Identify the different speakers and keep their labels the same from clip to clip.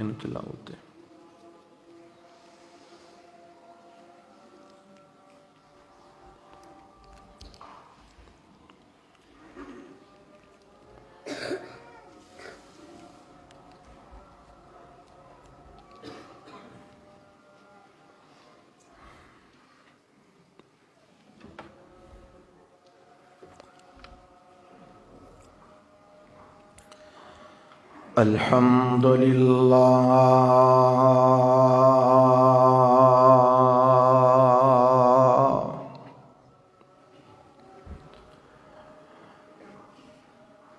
Speaker 1: ان تلاوت الحمد للہ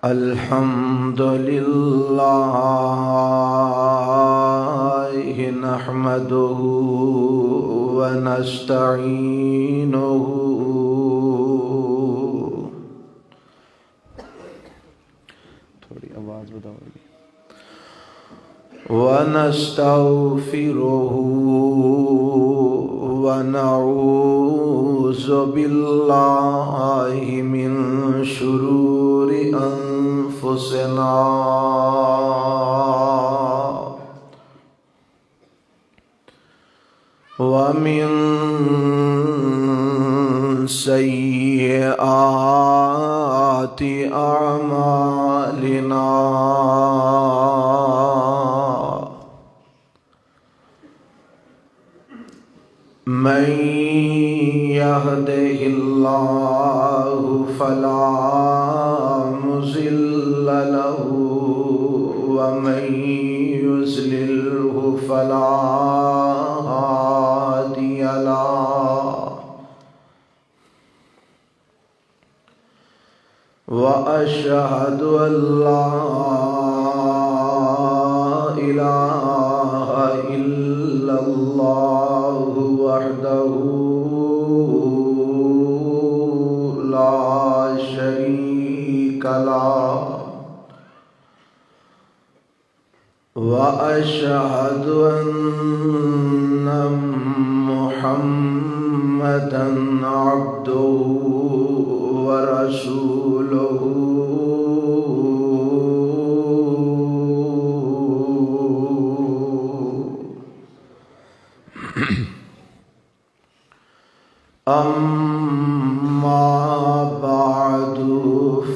Speaker 1: الحمد للہ نحمده ونستعینه تھوڑی آواز بتاؤ ونستغفره ونعوذ بالله من شرور أنفسنا ومن سيئات أعمالنا من يهده الله فلا مضل له ومن يضلله فلا هادي له وأشهد أن لا إله إلا الله وحده لا شريك له وأشهد أن محمدا عبده ورسوله أما بعد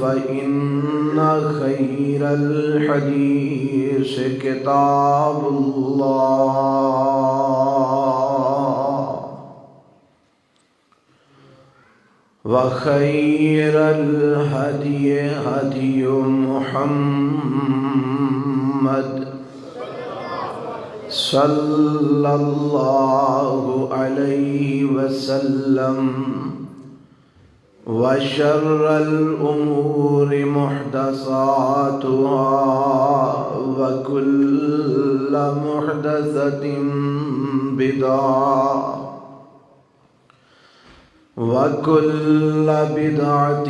Speaker 1: فإن خير الحديث كتاب الله وخير الهدي هدي محمد صلى الله عليه وسلم وشر الأمور محدثاتها وكل محدثة بدعة وكل بدعة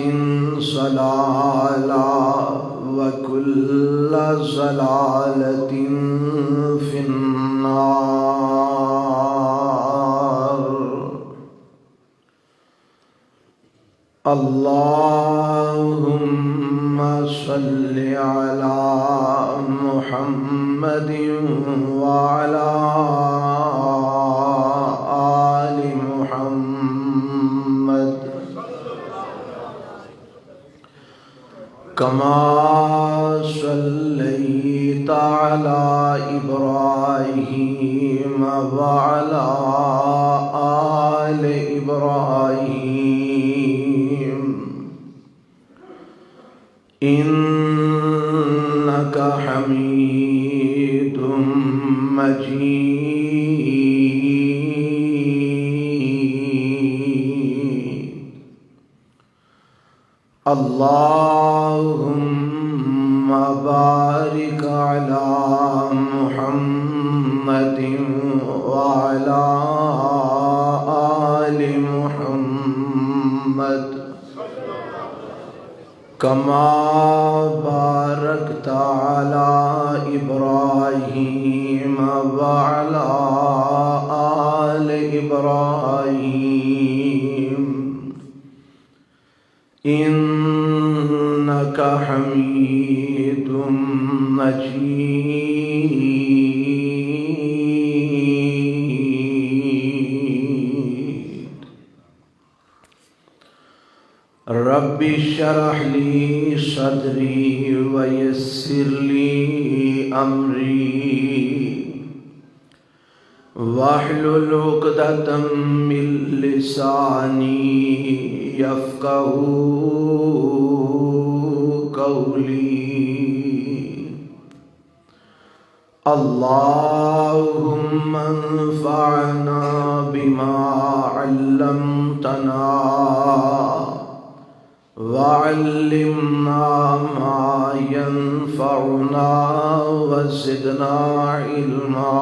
Speaker 1: ضلالة وكل ضلالة في النار. اللهم صل على محمد وعلى آل محمد كما صليت على إبراهيم وعلى آل إبراهيم إنك حميد مجيد. اللهم بارك على محمد وعلى آل محمد كما باركت على إبراهيم وعلى آل إبراهيم إنك حميد مجيد. اشرح لي صدري ويسر لي أمري واحلل عقدة من لساني يفقهوا قولي اللهم انفعنا بما علمتنا وعلمنا ما ينفعنا وزدنا علما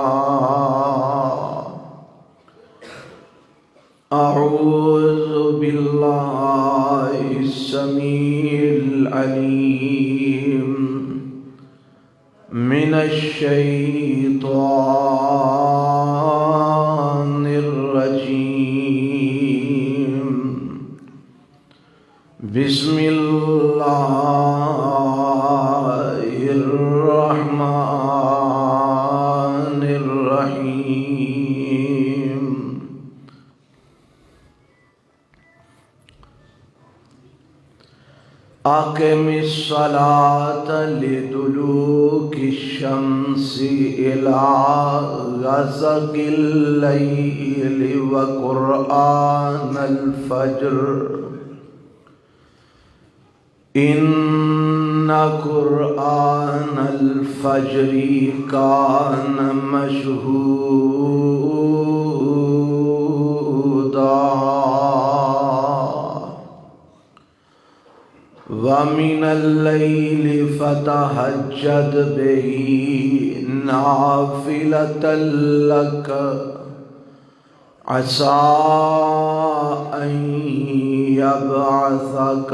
Speaker 1: أعوذ بالله السميع العليم من الشيطان الرجيم بسم الله الرحمن الرحيم أقم الصلاة لدلوك الشمس إلى غسق الليل وقرآن الفجر إن قرآن الفجر كان مشهودا ومن الليل فتهجد به نافلة لك عسى أن يبعثك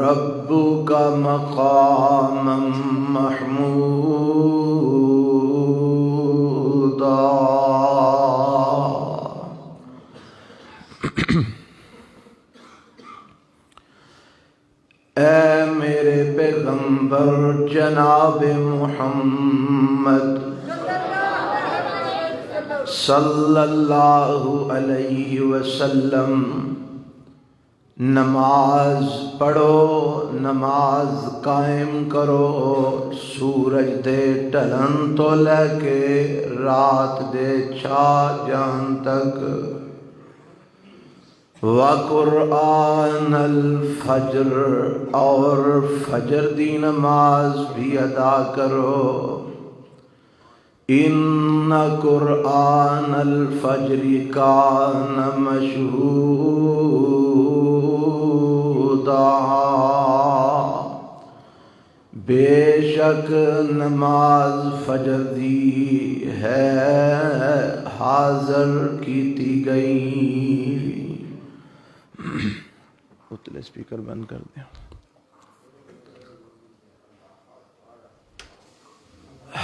Speaker 1: ربك مقاما محمودا اے میرے پیغمبر جناب محمد صلی اللہ علیہ وسلم نماز پڑھو نماز قائم کرو سورج دے ڈھلن تو لے کے رات دے چھا جان تک وقرآن الفجر اور فجر دی نماز بھی ادا کرو ان قرآن الفجر کان مشہودا بے شک نماز فجر دی ہے حاضر کیتی گئی. اتلے سپیکر بند کر دیں.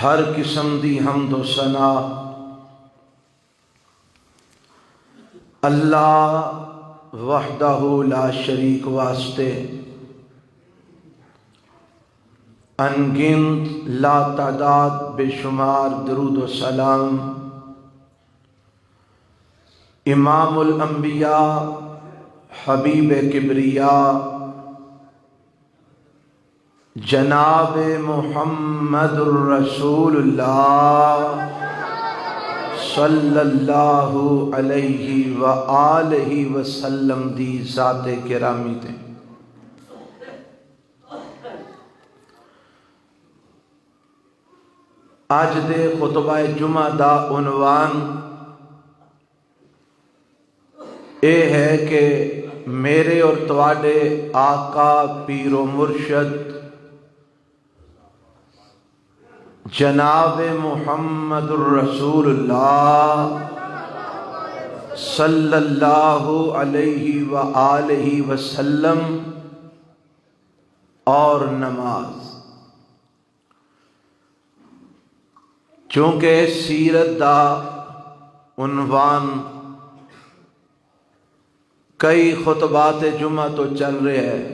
Speaker 1: ہر قسم دی حمد و ثنا اللہ وحدہ لا شریک واسطے انگنت لا تعداد بے شمار درود و سلام امام الانبیاء حبیب کبریا جناب محمد الرسول اللہ صلی اللہ علیہ وآلہ وسلم دی ذات گرامی تے. آج دے خطبہ جمعہ دا عنوان اے ہے کہ میرے اور تواڈے آقا پیر و مرشد جناب محمد الرسول اللہ صلی اللہ علیہ وآلہ وسلم اور نماز. چونکہ سیرت دا عنوان کئی خطبات جمعہ تو چل رہے ہیں،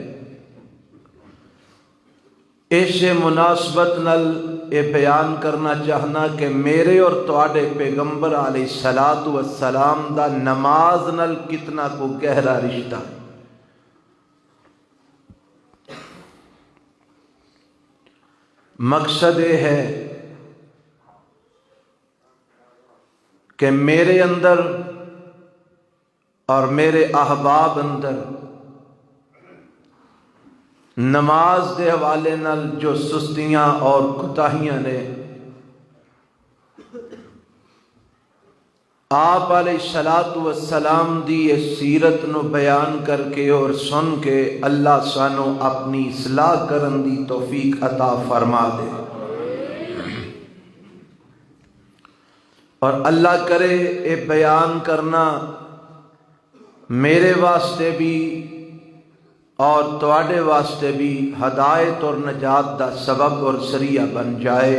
Speaker 1: اس مناسبت نل یہ بیان کرنا چاہنا کہ میرے اور تواڈے پیغمبر علیہ الصلوۃ والسلام دا نماز نل کتنا کو گہرا رشتہ. مقصد یہ ہے کہ میرے اندر اور میرے احباب اندر نماز دے حوالے نال جو سستیاں اور کوتاہیاں نے، آپ علیہ الصلوۃ والسلام دی اس سیرت نو بیان کر کے اور سن کے اللہ سانو اپنی اصلاح کرن دی توفیق عطا فرما دے، اور اللہ کرے اے بیان کرنا میرے واسطے بھی اور تواڈے واسطے بھی ہدایت اور نجات دا سبب اور ذریعہ بن جائے۔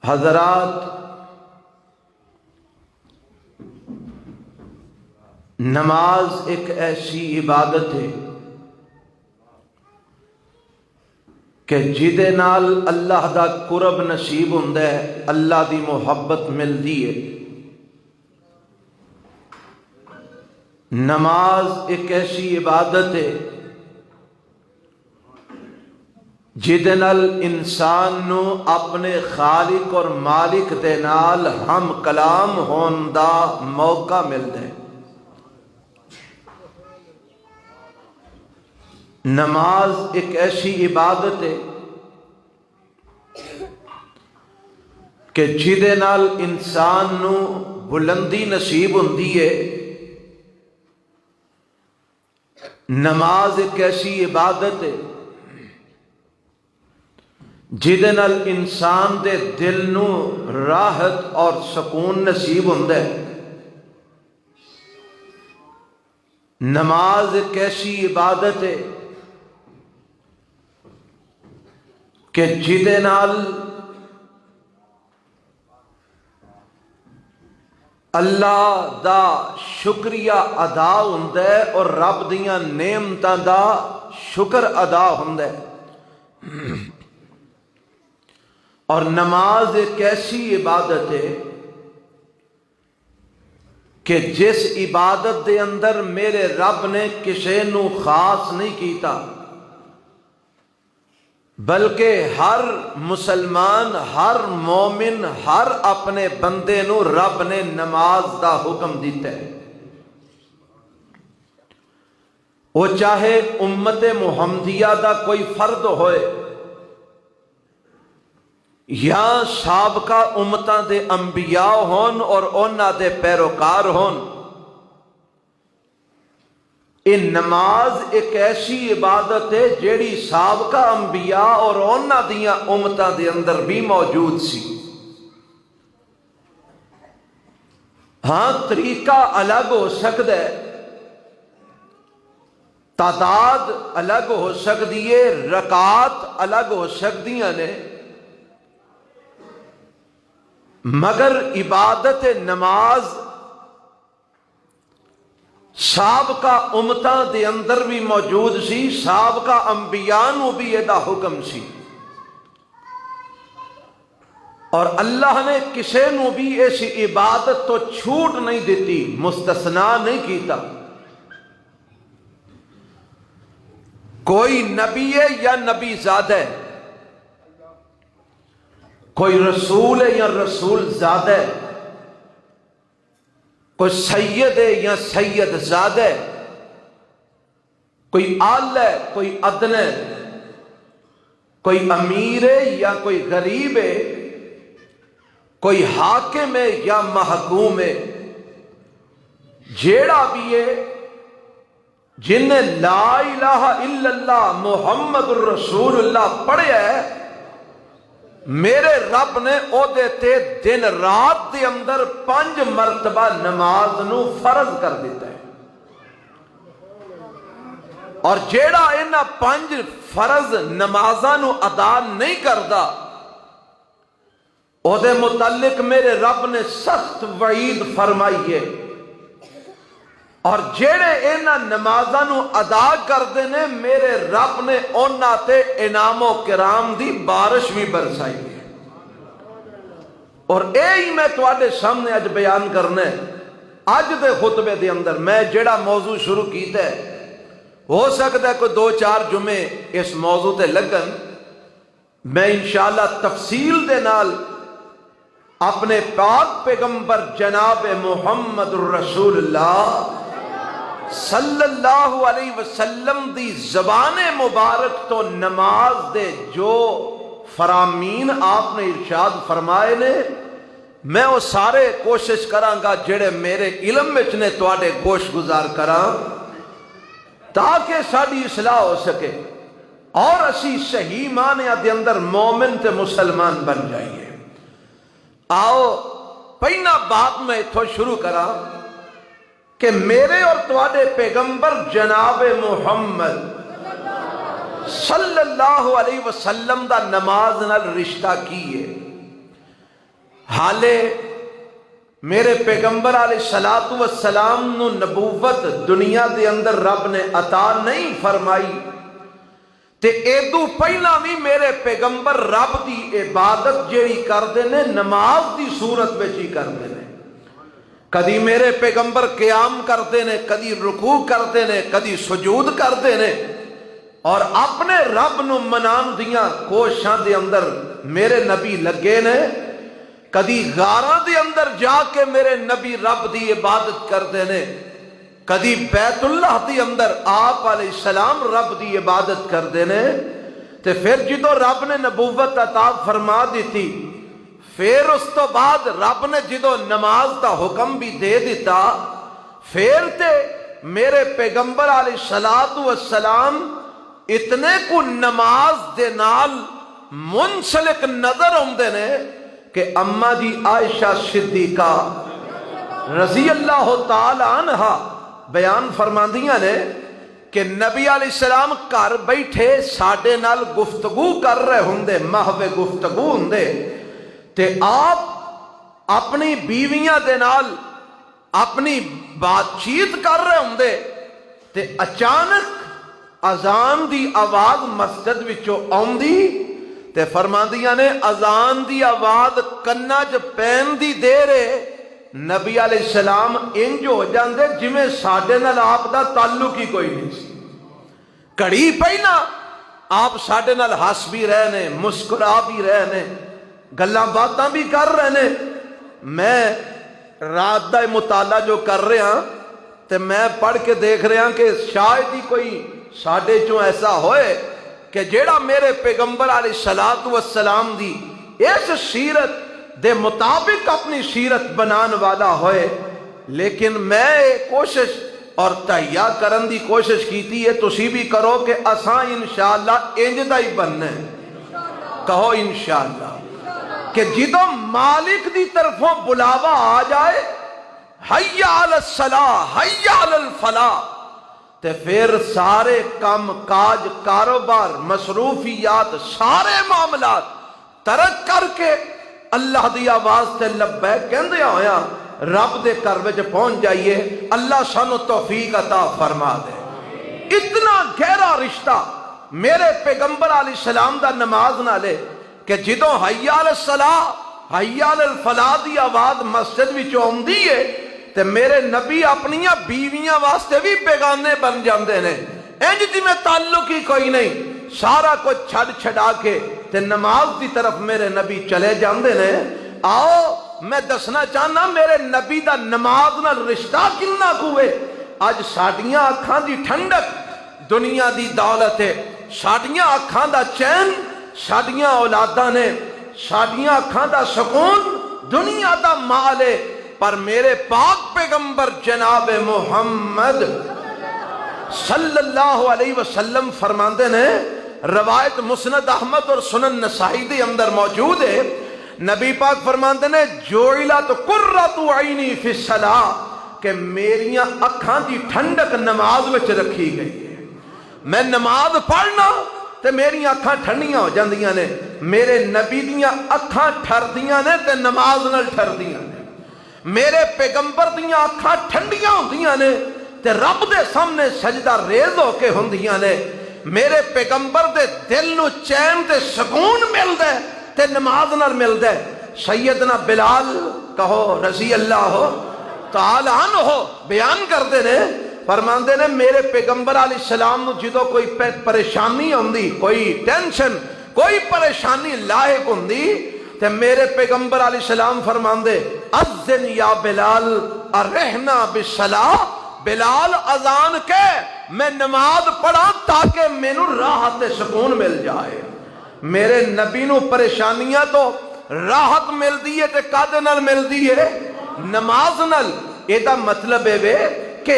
Speaker 1: حضرات، نماز ایک ایسی عبادت ہے کہ جدے نال اللہ دا قرب نصیب ہوندا ہے، اللہ دی محبت ملدی ہے۔ نماز ایک ایسی عبادت ہے جدے نال انسان نو اپنے خالق اور مالک دے نال ہم کلام ہون دا موقع ملدا ہے۔ نماز ایک ایسی عبادت ہے کہ جدے نال انسان نو بلندی نصیب ہوندی ہے۔ نماز ایک ایسی عبادت ہے جدے نال انسان دے دل نو راحت اور سکون نصیب ہوندا ہے۔ نماز ایک ایسی عبادت ہے کہ جدے نال اللہ دا شکریہ ادا ہوندا ہے اور رب دیاں نعمتاں دا شکر ادا ہوندا ہے۔ اور نماز ایک ایسی عبادت ہے کہ جس عبادت دے اندر میرے رب نے کسے نو خاص نہیں کیتا، بلکہ ہر مسلمان، ہر مومن، ہر اپنے بندے نو رب نے نماز دا حکم دیتا ہے۔ وہ چاہے امت محمدیہ دا کوئی فرد ہوئے یا سابقہ امتاں دے انبیاء ہون اور انہاں دے پیروکار ہون، یہ نماز ایک ایسی عبادت ہے جیڑی سابقہ انبیاء اور انہاں دیاں امتاں دے اندر بھی موجود سی۔ ہاں، طریقہ الگ ہو سکتا ہے، تعداد الگ ہو سکتی ہے، رکعات الگ ہو سکتیاں نے، مگر عبادت نماز سابقہ امتاں دے اندر بھی موجود سی، سابقہ انبیاء نو بھی یہ حکم سی، اور اللہ نے کسے نو بھی اس عبادت تو چھوٹ نہیں دیتی، مستثنا نہیں کیتا۔ کوئی نبی ہے یا نبی زادہ ہے، کوئی رسول ہے یا رسول زادہ ہے، کوئی سید ہے یا سید زادہ ہے، کوئی اعلی ہے کوئی ادنی ہے، کوئی امیر ہے یا کوئی غریب ہے، کوئی حاکم ہے یا محکوم ہے، جیڑا بھی ہے جن نے لا الہ الا اللہ محمد الرسول اللہ پڑھیا ہے، میرے رب نے او دیتے دن رات دے اندر 5 مرتبہ نماز نو فرض کر دیتا ہے، اور جیڑا انہاں 5 فرض نمازاں نو ادا نہیں کردا، او دے متعلق میرے رب نے سخت وعید فرمائی ہے، اور جیڑے انہاں نمازاں نو ادا کردے نے میرے رب نے انہاں تے انعام و کرام دی بارش بھی برسائی ہے۔ اور ہی میں تواڈے سامنے اج بیان کرنا ہے۔ اج دے خطبے دے اندر میں جیڑا موضوع شروع کیتا ہے ہو سکتا ہے کوئی 2-4 جمعے اس موضوع تے لگن، میں انشاءاللہ تفصیل دے نال اپنے پاک پیغمبر جناب محمد الرسول اللہ صلی اللہ علیہ وسلم دی زبان مبارک تو نماز دے جو فرامین آپ نے ارشاد فرمائے نے، میں وہ سارے کوشش کرانگا جڑے میرے علم وچ نے تواڈے گوش گزار کراں تاکہ ساری اصلاح ہو سکے اور اسی صحیح معنی دے اندر مومن تے مسلمان بن جائیے۔ آؤ پہلا بات میں اتھوں شروع کراں کہ میرے اور تواڈے پیغمبر جناب محمد صلی اللہ علیہ وسلم دا نماز نال رشتہ کی ہے۔ حالے میرے پیغمبر علیہ الصلوۃ والسلام نو نبوت دنیا دے اندر رب نے عطا نہیں فرمائی تے ایدو پہلا بھی میرے پیغمبر رب دی عبادت جیڑی کردے نے نماز دی صورت وچ ہی کردے نے۔ کدی میرے پیغمبر قیام کرتے نے، کدی رکوع کرتے نے، کدی سجود کرتے نے، اور اپنے رب نو منان دیاں کوششاں دے اندر میرے نبی لگے نے۔ کدی غاراں دے اندر جا کے میرے نبی رب دی عبادت کرتے نے، کدی بیت اللہ دی اندر آپ علیہ السلام رب دی عبادت کرتے نے۔ تے پھر جدو رب نے نبوت عطا فرما دیتی، پھر اس تو بعد رب نے جدو نماز دا حکم بھی دے دیتا، پھر تے میرے پیغمبر علیہ الصلوۃ والسلام اتنے کو نماز دے نال منسلک نظر آندے نے کہ اماں جی عائشہ صدیقہ رضی اللہ تعالی عنہا بیان فرماندیاں نے کہ نبی علیہ السلام گھر بیٹھے ساڈے نال گفتگو کر رہے ہوندے، محو گفتگو ہوندے، تے آپ اپنی بیویاں دے نال اپنی بات چیت کر رہے ہوندے، تے اچانک اذان دی آواز مسجد وچوں آوندی تے فرماندیاں نے اذان دی آواز کنا چ پین دی دیر نبی علیہ السلام انج ہو جاندے جویں ساڈے نال آپ دا تعلق ہی کوئی نہیں سی۔ کڑی پہلا آپ ساڈے نال ہس بھی رہے نے، مسکرا بھی رہے نے، گلاں باتاں بھی کر رہے نے۔ میں رات دا مطالعہ جو کر رہا تے میں پڑھ کے دیکھ رہا کہ شاید ہی کوئی ساڈے چوں ایسا ہوئے کہ جیڑا میرے پیغمبر علیہ الصلوۃ والسلام دی اس سیرت دے مطابق اپنی سیرت بنان والا ہوئے، لیکن میں کوشش اور تہیا کرن دی کوشش کیتی ہے، تسی بھی کرو کہ اساں انشاءاللہ انج دا ہی بننا ہے۔ کہو انشاءاللہ کہ جدو مالک دی طرفوں بلاوا آ جائے حی علی الصلاۃ حی علی الفلاح، تے پھر سارے کام کاج کاروبار مصروفیات سارے معاملات ترک کر کے اللہ دی آواز تے لبیک کہندے ہویا رب دے گھر وچ پہنچ جائیے۔ اللہ سانو توفیق عطا فرما دے۔ اتنا گہرا رشتہ میرے پیغمبر علیہ السلام دا نماز نالے کہ جدوں حی علی الصلاۃ حی علی الفلاح دی آواز مسجد وچوں آوندی ہے تے میرے نبی اپنیاں بیویاں واسطے بھی بیگانے بن جاندے نے، انج جویں تعلق ہی کوئی نہیں، سارا کچھ چھڑ چھڑا کے تے نماز دی طرف میرے نبی چلے جاندے نے۔ آؤ میں دسنا چاہنا میرے نبی دا نماز نال رشتہ کنا کوئے۔ اج ساڈیاں اکھاں دی ٹھنڈک دنیا دی دولت ہے، ساڈیاں اکھاں دا چین ساڈیاں اولاداں نے، ساڈیاں اکھاں دا سکون دنیا دا مال ہے، پر میرے پاک پیغمبر جناب محمد صلی اللہ علیہ وسلم فرماندے نے، روایت مسند احمد اور سنن نسائی دے اندر موجود ہے، نبی پاک فرماندے نے جوعلت قرۃ عینی فی الصلاۃ کہ میریاں اکھاں دی ٹھنڈک نماز وچ رکھی گئی ہے۔ میں نماز پڑھنا تے میری اکھاں ٹھنڈیاں ہو جاندیاں نے، میرے نبی دیاں اکھاں ٹھردیاں نے تے نماز نال ٹھردیاں نے، میرے پیغمبر دیاں اکھاں ٹھنڈیاں ہوندیاں نے تے رب دے سامنے سجدہ ریز ہو کے ہوندیاں نے، میرے پیغمبر دے دل نو چین تے سکون ملدا ہے تے نماز نال ملدا ہے۔ سیدنا بلال کہو رضی اللہ تعالی عنہ بیان کردے نے فرماندے نے میرے پیغمبر علیہ السلام نو جدو کوئی پریشانی ہوندی، کوئی ٹینشن، کوئی پریشانی لاحق ہوندی تے میرے پیغمبر علیہ السلام فرماندے اذن یا بلال ارحنا بالصلاۃ، بلال اذان کے میں نماز پڑھا تاکہ مینوں راحت سکون مل جائے۔ میرے نبی نو پریشانیاں تو راحت ملدی ہے تے کادے نال ملدی ہے؟ نماز نال۔ ایدا مطلب ہے کہ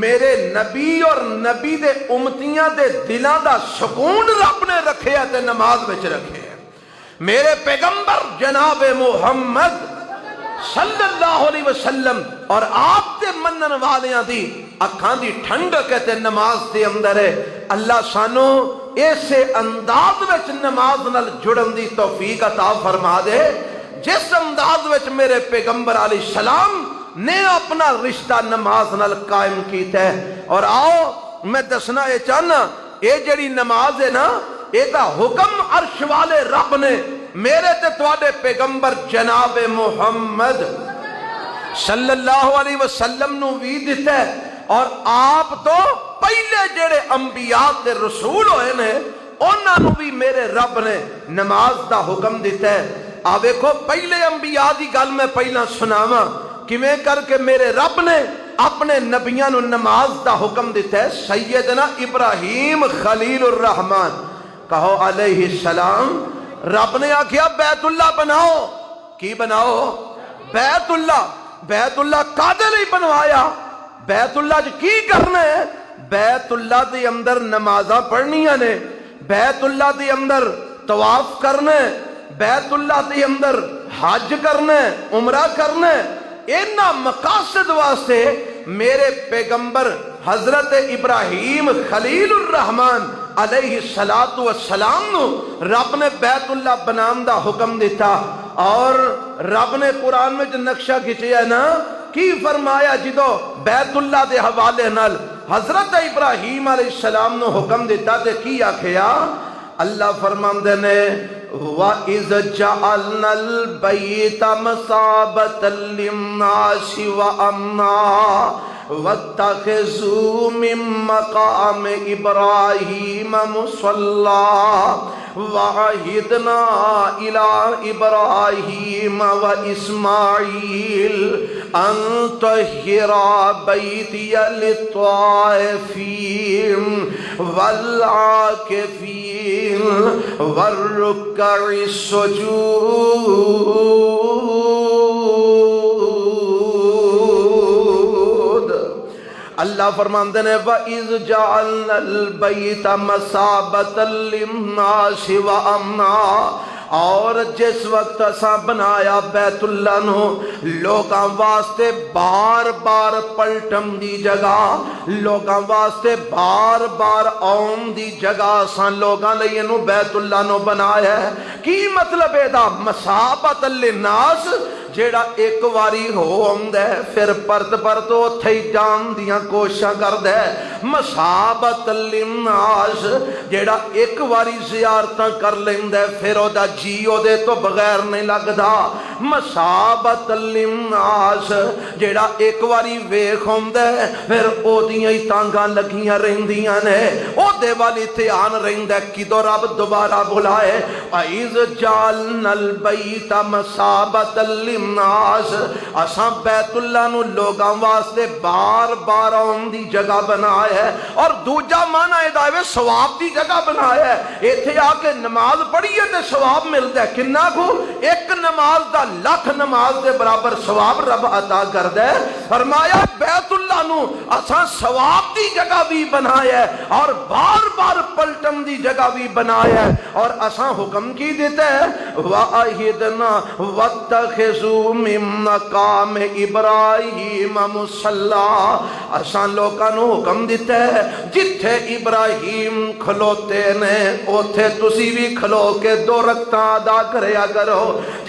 Speaker 1: میرے نبی اور نبی دے امتیاں دے دلاں دا سکون رب نے رکھیا تے نماز وچ رکھیا۔ میرے پیغمبر جناب محمد صلی اللہ علیہ وسلم اور آپ دے منن والیاں دی اکھاں دی ٹھنڈک تے نماز دے اندر ہے۔ اللہ سانو ایسے انداز وچ نماز نال جڑن دی توفیق عطا فرما دے جس انداز وچ میرے پیغمبر علیہ السلام نے اپنا رشتہ نماز نال قائم کیتا ہے۔ اور آؤ میں دسنا یہ چاہنا، یہ جڑی نماز ہے نا، یہ حکم عرش والے رب نے میرے تے تواڈے پیغمبر جناب محمد صلی اللہ علیہ وسلم نو بھی دیتا ہے۔ اور آپ تو پہلے جڑے انبیاء تے رسول ہوئے نے انہاں نو بھی میرے رب نے نماز دا حکم دیتا ہے۔ آ ویکھو پہلے انبیاء دی گل میں پہلا سناواں کیویں کر کے میرے رب نے اپنے نبیاں نو نماز دا حکم دیتا ہے۔ سیدنا ابراہیم خلیل الرحمن کہو علیہ السلام، رب نے آکھیا بیت اللہ بناؤ۔ کی بناؤ؟ بیت اللہ۔ بیت اللہ کادے لئی بنوایا؟ بیت اللہ جو کی کرنا ہے؟ بیت اللہ دے اندر نمازاں پڑھنیاں نے، بیت اللہ دے اندر طواف کرنا ہے، بیت اللہ دے اندر حج کرنا ہے، عمرہ کرنا ہے۔ اینا مقاصد واسطے میرے پیغمبر حضرت ابراہیم خلیل الرحمن علیہ السلام نو رب نے بیت اللہ بنام دا حکم دیتا۔ اور رب نے قرآن میں جو نقشہ کھچیا ہے نا، کی فرمایا جدو بیت اللہ دے حوالے نال حضرت ابراہیم علیہ السلام نو حکم دیتا تے کی آکھیا؟ اللہ فرماندے نے وَإِذْ جَعَلْنَا الْبَيْتَ مَثَابَةً لِلنَّاسِ وَأَمْنًا وَاتَّخِذُوا مِن مَّقَامِ إِبْرَاهِيمَ مُصَلًّى وَعَهِدْنَا إِلَىٰ إِبْرَاهِيمَ وَإِسْمَاعِيلَ أَن طَهِّرَا بَيْتِيَ لِلطَّائِفِينَ وَالْعَاكِفِينَ وَالرُّكَّعِ السُّجُودِ۔ اللہ فرماندے نے وَإِذْ جَعَلْنَا الْبَيْتَ مَثَابَةً لِلنَّاسِ وَأَمْنًا، اور جس وقت اساں بنایا بیت اللہ نو لوگاں واسطے بار بار پلٹن دی جگہ، لوگاں واسطے بار بار آن دی جگہ اساں لوگاں لئی انو بیت اللہ نو بنایا ہے۔ کی مطلب ہے دا؟ مثابۃ للناس، جیڑا ایک واری ہو آندا ہے پھر پرت پرت اوتھے ہی جان دیاں کوششاں کردا ہے۔ مثابۃ للناس، جیڑا ایک واری زیارتاں کر لیندا ہے پھر او دا جی او دے تو بغیر نہیں لگدا۔ مثابۃ للناس، جیڑا ایک واری ویکھ ہوندا ہے پھر او دیاں ہی تانگاں لگیاں رہندیاں نے، او دے والی دھیان رہندا ہے کدوں رب دوبارہ بلائے۔ وَإِذْ جَعَلْنَا الْبَيْتَ مَثَابَةً لِلنَّاسِ، اساں بیت اللہ نو لوگاں واسطے بار بار آن دی جگہ بنایا ہے۔ اور دوجا معنی ادا ہے ثواب دی جگہ بنایا ہے۔ ایتھے آ کے نماز پڑھیے تے ثواب ملتا ہے۔ کنا کو؟ ایک نماز دا لکھ نماز دے برابر ثواب رب عطا کردا ہے۔ فرمایا بیت اللہ نو اساں ثواب دی جگہ بھی بنایا ہے اور بار بار پلٹن دی جگہ بھی بنایا ہے۔ اور اساں حکم کی دیتا ہے وَأَهِدْنَا وَاتَّخِذُوا مِن مَّقَامِ إِبْرَاهِيمَ مُصَلًّى، اساں لوکاں نو حکم دیتا ہے جتھے ابراہیم کھلوتے نے اوتھے تسی بھی کھلو کے 2 رکعتاں ادا کریا کرو۔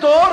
Speaker 1: 2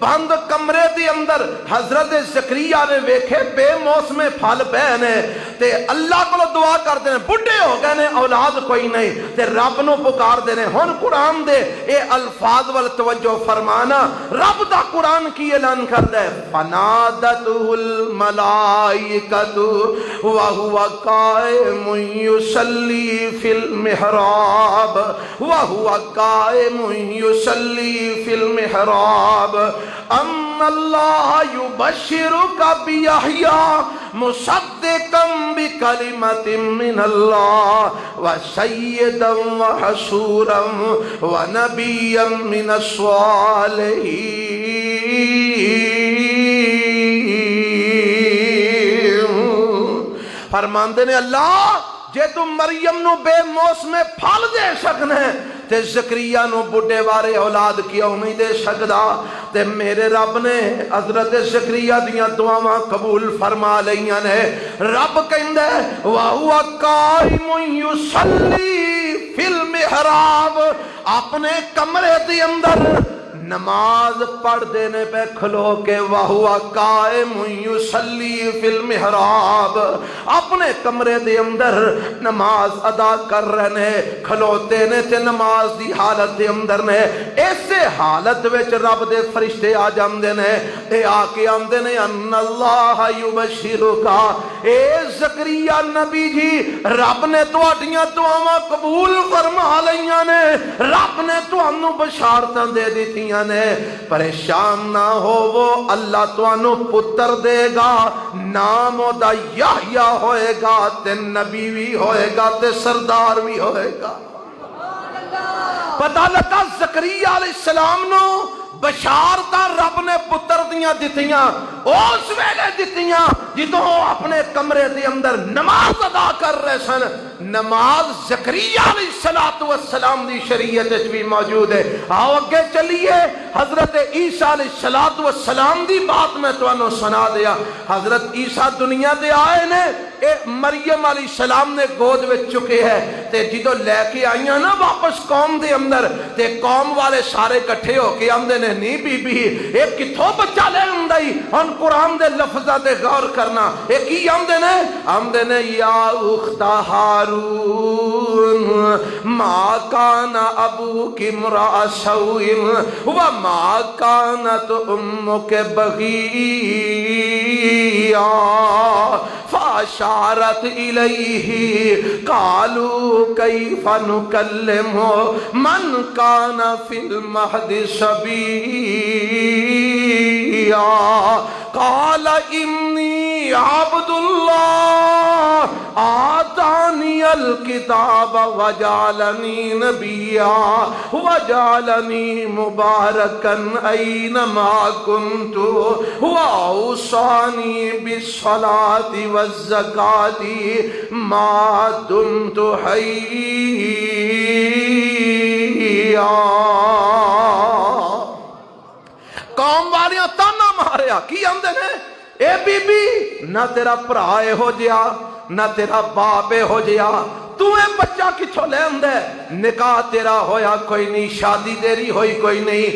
Speaker 1: بند کمرے دے اندر حضرت زکریا نے ویکھے بے موسم پھل پے نے تے اللہ کو دعا کرتے ہیں، بڈھے ہو گئے نے اولاد کوئی نہیں تے رب نو پکار دے نے۔ ہن قرآن دے اے الفاظ وال توجہ فرمانا، رب دا قرآن کی اعلان کردا ہے، فنادته الملائکۃ وهو قائم یصلی فی المحراب وهو قائم یصلی فی المحراب ان اللہ یبشرک بیحییٰ مصدقا بکلمۃ من اللہ وسیدا وحصورا ونبیا من الصالحین۔ فرماندے نے اللہ جے تو مریم نو بے موسم پھل دے سکنے تے زکریا نو بڑھے وارے اولاد کیوں نہیں دے سکدا؟ تے میرے رب نے حضرت زکریا دیاں دعاواں قبول فرما لیاں نے۔ رب کہندا ہے وَهُوَ قَائِمٌ يُصَلِّي فِي الْمِحْرَابِ، اپنے کمرے دے اندر نماز پڑھ دینے پہ کھلو کے وَهُوَ قَائِمٌ يُصَلِّي فِي الْمِحْرَابِ، اپنے کمرے دے اندر نماز ادا کر رہنے کھلوتے نے تے نماز دی حالت دے اندر نے۔ ایسے حالت وچ رب دے فرشتے آ جاندے نے، اے آ کے آندے نے ان اللہ یبشرکا، اے زکریا نبی جی رب نے تہاڈیاں دعاواں قبول فرما لیاں نے، رب نے تانوں بشارتاں دے دتیاں نے، پریشان نہ ہو، وہ اللہ تانوں پتر دے گا، نام دا یحییٰ ہوئے گا تے نبی بھی ہوئے گا تے سردار بھی ہوئے گا۔ پتہ لگا زکریا علیہ السلام نو بشارتاں رب نے پتر دیاں دتیاں، اس ویلے دتیاں جدوں اپنے کمرے دے اندر نماز ادا کر رہے سن۔ نماز زکریا علیہ السلام دی شریعت بھی موجود ہے۔ آؤ اگے چلیے، حضرت عیسیٰ علیہ السلام دی بات میں تانوں سنا دیا۔ حضرت عیسیٰ دنیا دے آئے نے، اے مریم علیہ السلام نے گود وچ چکے ہے تے جدو لے کے آئیاں نا واپس قوم دے اندر تے قوم والے سارے کٹھے ہو کے آمدے نے نہیں بی بی اے کتھوں بچہ لے آمدائی؟ ہن قرآن دے لفظہ دے غور کرنا، اے کی آمدے نے یا اخت ہارون ما کان ابوک امرأ سوء وما کانت امک بغیہ فاشارت الیہ قالوا کیف نکلم من کان فی المہد صبیا قال انی عبد اللہ آتانی الکتاب وجعلنی نبیا وجعلنی مبارکا اینما کنت واوصانی بالصلاة والزکاة ما دمت حیا۔ قوم والیاں تانا ماریا کی آندے نے، اے بی بی نہ تیرا پرائے ہو جیا نہ تیرا باپے ہو جیا، تو اے بچہ کچھو لے اندے، نکاح تیرا ہویا کوئی نہیں، شادی تیری ہوئی کوئی نہیں،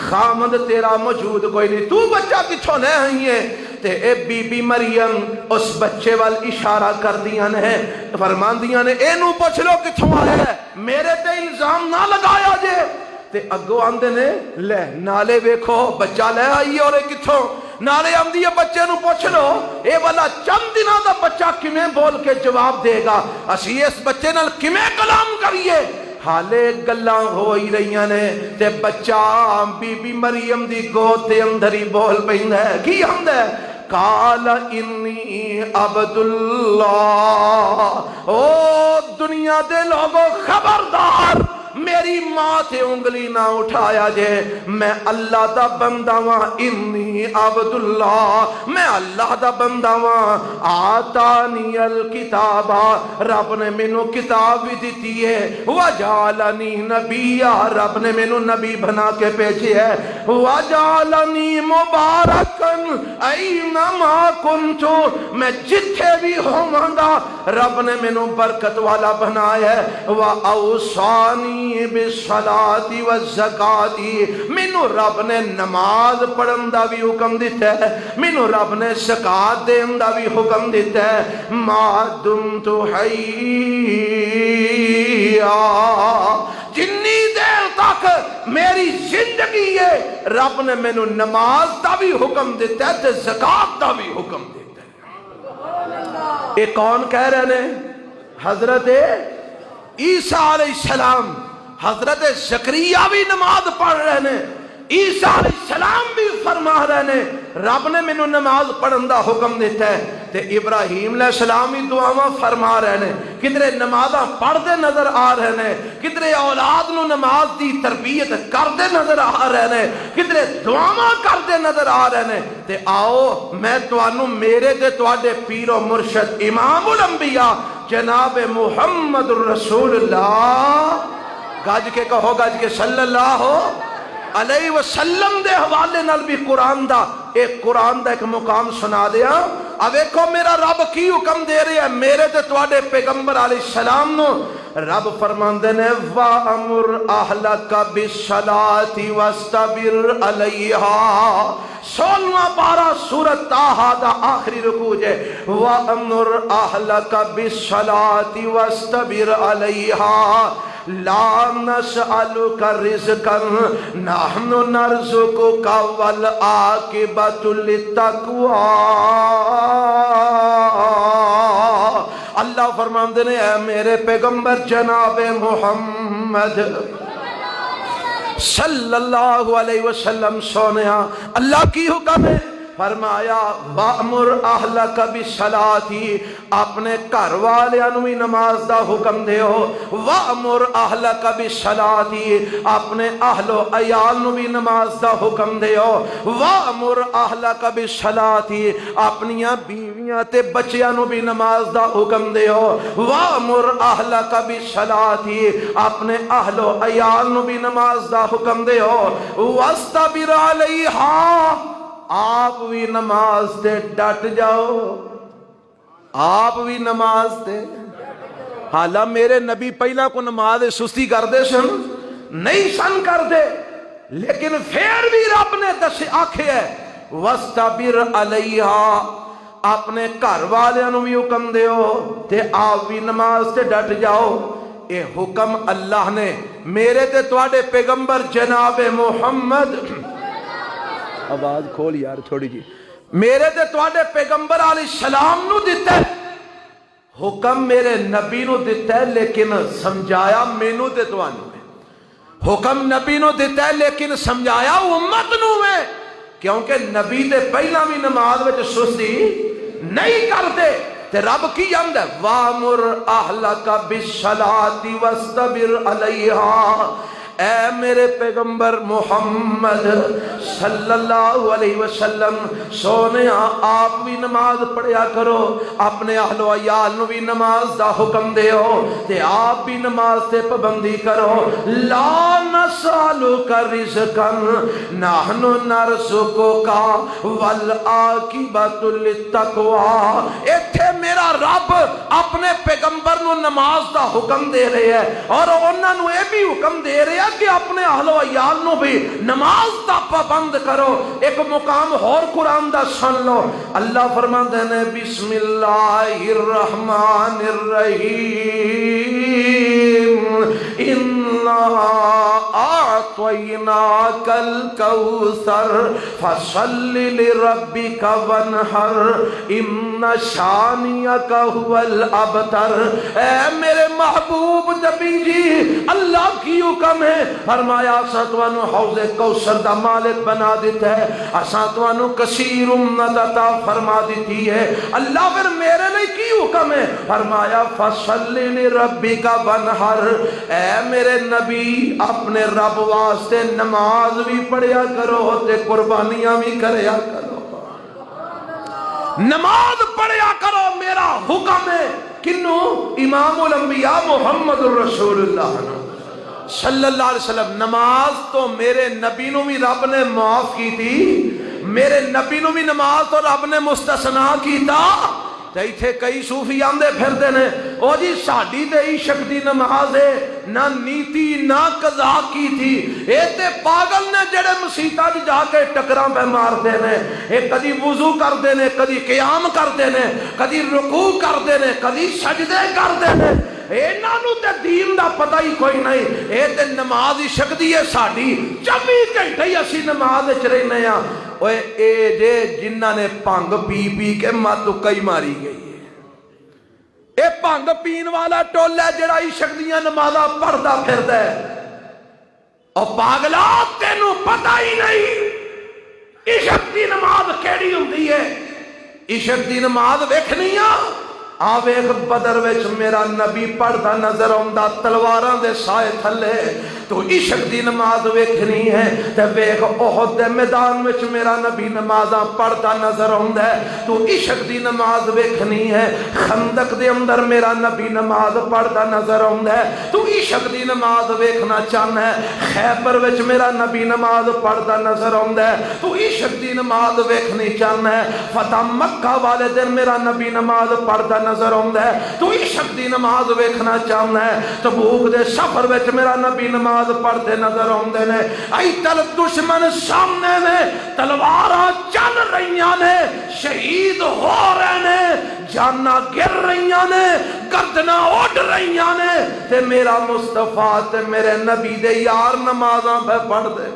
Speaker 1: خامد تیرا موجود کوئی نہیں، تو بچہ کچھو لے آئیے۔ تے اے بی بی مریم اس بچے وال اشارہ کر دیاں نے، فرمان دیاں نے اے نو پوچھ لو کچھو آئے ہے، میرے تے الزام نہ لگایا جے۔ تے اگو آندے نے لے نالے ویکھو بچہ لے آئیے اور کتھوں نالے آمدی ہے بچے نو پوچھ لو اے والا چند دنوں دا بچہ کمیں بول کے جواب دے گا، اسی اس بچے نال کمیں کلام کریے۔ حالے گلاں ہوئی رہیاں نے تے بچہ بی بی مریم دی گود دے اندر ہی بول پیندا ہے، کی حمد ہے قال انی عبد اللہ۔ او دنیا دے لوگوں خبردار، میری ماں تے انگلی نہ اٹھایا جے، میں اللہ دا بندہ واں، انی عبد اللہ، میں اللہ دا بندہ واں، آتانی الکتاب، رب نے مینوں کتاب بھی دیتی ہے، وجعلنی نبیا، رب نے مینوں نبی بنا کے بھیجے ہے، وجعلنی مبارکن اینما کنت، میں جتھے بھی ہوواں گا رب نے مینوں برکت والا بنایا ہے، واوصانی بالصلاۃ والزکات، مینوں رب نے نماز پڑھن دا بھی حکم دیتا ہے، مینوں رب نے زکات دین دا بھی حکم دیتا ہے، ما دمت حیا، جنی دیر تک میری زندگی ہے رب نے مینوں نماز دا بھی حکم دیتا ہے تے زکات دا بھی حکم دیتا ہے۔ یہ کون کہہ رہے ہیں؟ حضرت عیسیٰ علیہ السلام، حضرت زکریا بھی نماز پڑھ رہے ہیں، عیسیٰ علیہ السلام بھی فرما رہے ہیں رب نے مینوں نماز پڑھن دا حکم دیتا ہے، تے ابراہیم علیہ السلام بھی دعاواں فرما رہے ہیں، کدھرے نمازاں پڑھتے نظر آ رہے ہیں، کدھرے اولاد نو نماز دی تربیت کرتے نظر آ رہے ہیں، کدھرے دعاواں کرتے نظر آ رہے ہیں۔ تے آؤ میں تانوں میرے تے تواڈے پیر و مرشد امام الانبیاء جناب محمد الرسول اللہ، گج کے کہو گج کے صلی اللہ علیہ وسلم دے حوالے نال بھی قرآن دا ایک مقام سنا دیا۔ اب ایکو میرا رب کی حکم دے رہے ہیں میرے تے تواڈے پیغمبر علیہ السلام نو، رب فرماندے نے وَأَمُرْ أَهْلَكَ بِالصَّلَاةِ وَاسْتَبِرْ عَلَيْهَا، 16واں پارہ سورۃ طٰہٰ دا آخری رکوع ہے، وَأَمُرْ أَهْلَكَ بِالصَّلَاةِ وَاسْتَبِرْ عَلَيْهَا لا نسألك رزقا نحن نرزقك والعاقبة للتقوى۔ اللہ فرماندے نے اے میرے پیغمبر جناب محمد صلی اللہ علیہ وسلم سونیا، اللہ کی حکم ہے، فرمایا وَأْمُرْ أَهْلَكَ بِالصَّلَاةِ، اپنے گھر والیاں نو بھی نماز دا حکم دیو، وَأْمُرْ أَهْلَكَ بِالصَّلَاةِ، اپنے اہل و عیال نو بھی نماز دا حکم دیو، وَأْمُرْ أَهْلَكَ بِالصَّلَاةِ، اپنیاں بیویاں تے بچیاں نو بھی نماز دا حکم دیو، وَأْمُرْ أَهْلَكَ بِالصَّلَاةِ، اپنے اہل و عیال نو بھی نماز دا حکم دیو، وَاسْتَبِرْ عَلَيْهَا، آپ بھی نماز تے ڈٹ جاؤ، آپ بھی نماز تے، حالا میرے نبی پہلا کو نماز سستی کر دے سن نہیں سن کر دے، لیکن پھر بھی رب نے دس آکھے ہے وَاسْتَبِرْ عَلَيْهَا، اپنے گھر والوں نو بھی حکم دیو تے آپ بھی نماز تے ڈٹ جاؤ۔ اے حکم اللہ نے میرے تے تواڈے پیغمبر جناب محمد، آواز کھول یار تھوڑی جی، میرے تے تواڈے پیغمبر علیہ السلام نو دیتا ہے حکم، میرے نبی نو دیتا ہے لیکن سمجھایا مینوں تے تانوں ہے، حکم نبی نو دیتا ہے لیکن سمجھایا امت نو ہے، کیونکہ نبی تے پہلا بھی نماز وچ سستی نہیں کرتے، تے رب کی آندا ہے وَأْمُرْ أَهْلَكَ بِالصَّلَاةِ وَاسْتَبِرْ عَلَيْهَا، اے میرے پیغمبر محمد صلی اللہ علیہ وسلم سونے آپ بھی نماز پڑھیا کرو، اپنے اہل و عیال نو بھی نماز دا حکم دیو تے آپ بھی نماز تے پابندی کرو، لا نسألک رزقا نحن نرزقک والعاقبۃ للتقوی۔ ایتھے میرا رب اپنے پیغمبر نو نماز دا حکم دے رہے ہیں اور انہاں نو اے بھی حکم دے رہے ہیں کہ اپنے اہل و عیال نو بھی نماز دا پابند کرو۔ ایک مقام اور قرآن دا سن لو، اللہ فرماندے نے بسم اللہ الرحمن الرحیم انا اعطیناک الکوثر فصل لربک وانحر ان شانیک هو الابتر۔ اے میرے محبوب نبی جی، اللہ کی حکم ہے، فرمایا اساں تانوں حوض کوثر دا مالک بنا دیتا ہے، اساں تانوں کثیر امت عطا فرما دیتی ہے۔ اللہ پھر میرے لیے کی حکم ہے، فرمایا فصل لربک وانحر، اے میرے نبی اپنے رب واسطے نماز بھی پڑھیا کرو تے قربانیاں بھی کریا کرو، نماز پڑھیا کرو، میرا حکم ہے۔ کنوں؟ امام الانبیاء محمد الرسول اللہ صلی اللہ علیہ وسلم۔ نماز تو میرے نبی نو بھی رب نے معاف کی تھی، میرے نبی نو بھی نماز تو رب نے مستثنا کیتا، تے ایتھے کئی صوفی آندے پھردے نے او جی ساڈی تے عشق دی نماز ہے نہ نیتی نہ قضا کی تھی اے تے پاگل نے جڑے مسیتاں وچ جا کے ٹکراں پہ ماردے نے اے کدی وضو کردے نے کدی قیام کردے نے کدی رکوع کردے نے کدی سجدے کردے نے انہاں نوں تے دین دا پتہ ہی کوئی نہیں اے تے نماز عشق دی ہے ساڈی 24 گھنٹے ہی اسی نماز وچ رہنے ہاں اوے اے جے جنہاں نے بھنگ پی پی کے مت کئی ماری گئی ہے اے بھنگ پین والا ٹول ہے جڑا عشق دیاں نمازاں پڑھدا پھردا ہے اور پاگلا تینوں پتہ ہی نہیں عشق دی نماز کیڑی ہوندی ہے عشق دی نماز ویکھنی آ ویکھ بدر وچ میرا نبی پڑھدا نظر آوندا تلواراں دے سائے تھلے تو عشق دی نماز ویکھنی ہے تے ویکھ احد دے میدان وچ میرا نبی نمازاں پڑھدا نظر آوندا ہے تو عشق دی نماز ویکھنی ہے خندق دے اندر میرا نبی نماز پڑھدا نظر آوندا ہے تو عشق دی نماز ویکھنا چاہنا ہے خیبر وچ میرا نبی نماز پڑھدا نظر آوندا ہے تو عشق دی نماز ویکھنی چاہنا ہے فتح مکہ والے دن میرا نبی نماز پڑھدا نظر آوندا ہے تو عشق دی نماز ویکھنا چاہنا ہے تبوک دے سفر وچ میرا نبی نماز پڑھتے نظر آندے نے ائی تل دشمن سامنے نے تلواراں چل رہیاں نے شہید ہو رہے نے جاناں گر رہیاں نے گردناں اڑ رہیاں نے تے میرا مصطفیٰ تے میرے نبی دے یار نمازاں پہ پڑھ دے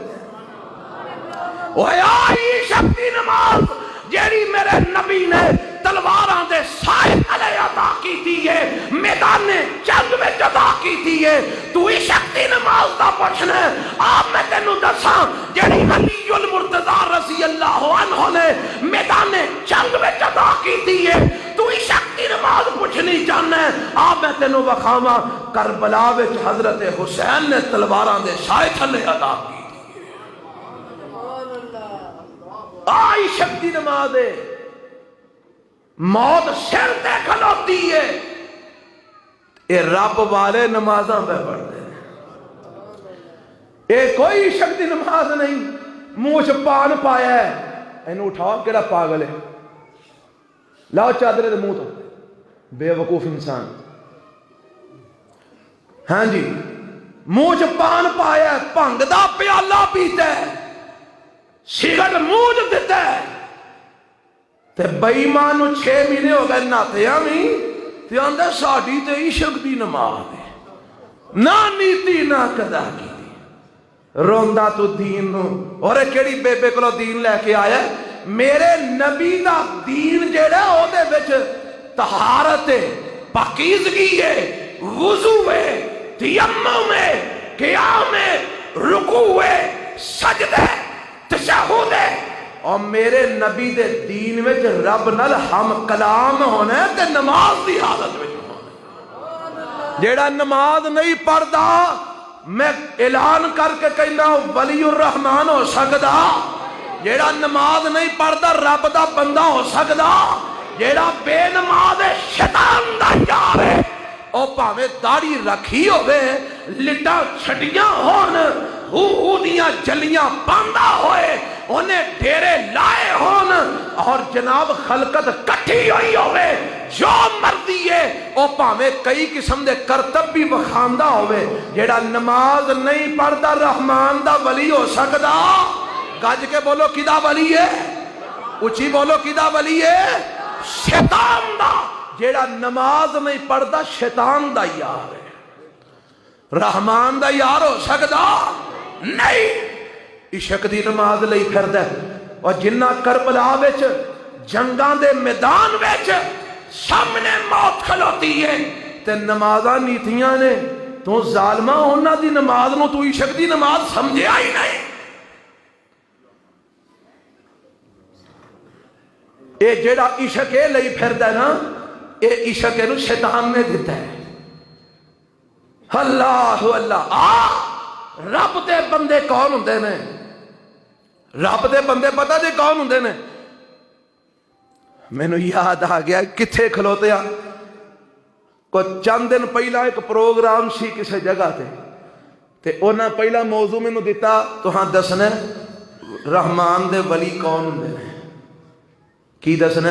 Speaker 1: اوے آئی عشق دی نماز جیڑی میرے نبی نے تلواراں دے سائے تلے عطا کی تھی ہے میدان جنگ میں عطا کی تھی ہے تو عشق دی نماز دا پوچھنا آپ میں تینوں دساں جیڑی علی المرتضی رضی اللہ عنہ نے میدان جنگ میں عطا کی تھی ہے تو عشق دی نماز پوچھنی چاہنا ہے آپ میں تینوں بخاواں کربلا وچ حضرت حسین نے تلواراں دے سائے تلے عطا کی آئی عشق دی نماز ہے موت سر تے کھلوتی ہے اے رب والے نمازاں پہ پڑھتے ہیں اے کوئی عشق دی نماز نہیں منہ چ پان پایا ہے اینو اٹھاؤ کیڑا پاگل ہے لاؤ چادرے دے منہ تو بے وقوف انسان ہاں جی منہ چ پان پایا ہے بھنگ دا پیالہ پیتا ہے سگرٹ منہ چ دیتا ہے تے بے ایمان نو 6 مہینے ہو گئے ناتیاں بھی تے آندا ساڈی تے عشق دی نماز ہے نہ نیتی نہ قضا کی روندا تو دین نو اور کیڑی بے کولو دین لے کے آیا میرے نبی دا دین جیڑا او دے وچ طہارت ہے پاکیزگی ہے وضو ہے تیمم ہے قیام ہے رکوع ہے سجدہ ہے تشہد ہے اور میرے نبی دے دین وچ رب نال ہم کلام ہونا ہے تے نماز دی حالت وچ ہونا جیڑا نماز نہیں پڑھدا میں اعلان کر کے کہنا ولی الرحمن ہو سکدا جیڑا نماز نہیں پڑھدا رب دا بندہ ہو سکدا جیڑا بے نماز شیطان دا یار ہے او پاویں داڑھی رکھی ہوے لٹاں چھڈیاں ہون ہو دیاں جلیاں پاندا ہوئے انہیں ڈیرے لائے ہون اور جناب خلقت کٹھی ہوئی ہوئے جو مردی ہے او پاویں کئی قسم دے کرتب بھی بخاندہ ہوئے جیڑا نماز نہیں پڑھدا رحمان دا ولی ہو سکدا گج کے بولو کدا ولی ہے اچھی بولو کدا ولی ہے شیطان دا جیڑا نماز نہیں پڑھدا شیطان دا یار ہے رحمان دا یار ہو سکدا نہیں عشق دی نماز لئی پھردا ہے اور جنہ کربلا وچ جنگاں دے میدان وچ سامنے موت کھلوتی ہے تے نمازاں نیتیاں نے تو ظالماں انہاں دی نماز نو تو عشق دی نماز سمجھیا ہی نہیں اے جیڑا عشق اے لئی پھردا ہے نا اے عشق نو شیطان نے دیتا ہے اللہ اللہ رب دے بندے کون ہوندے نے رب دے بندے پتہ جی کون ہوندے نے مینوں یاد آ گیا کتھے کھلوتے ہیں کو چند دن پہلا ایک پروگرام سی کسی جگہ تے انہاں پہلا موضوع مینوں دیتا تو ہاں دسنا رحمان دے ولی کون ہوندے نے کی دسنا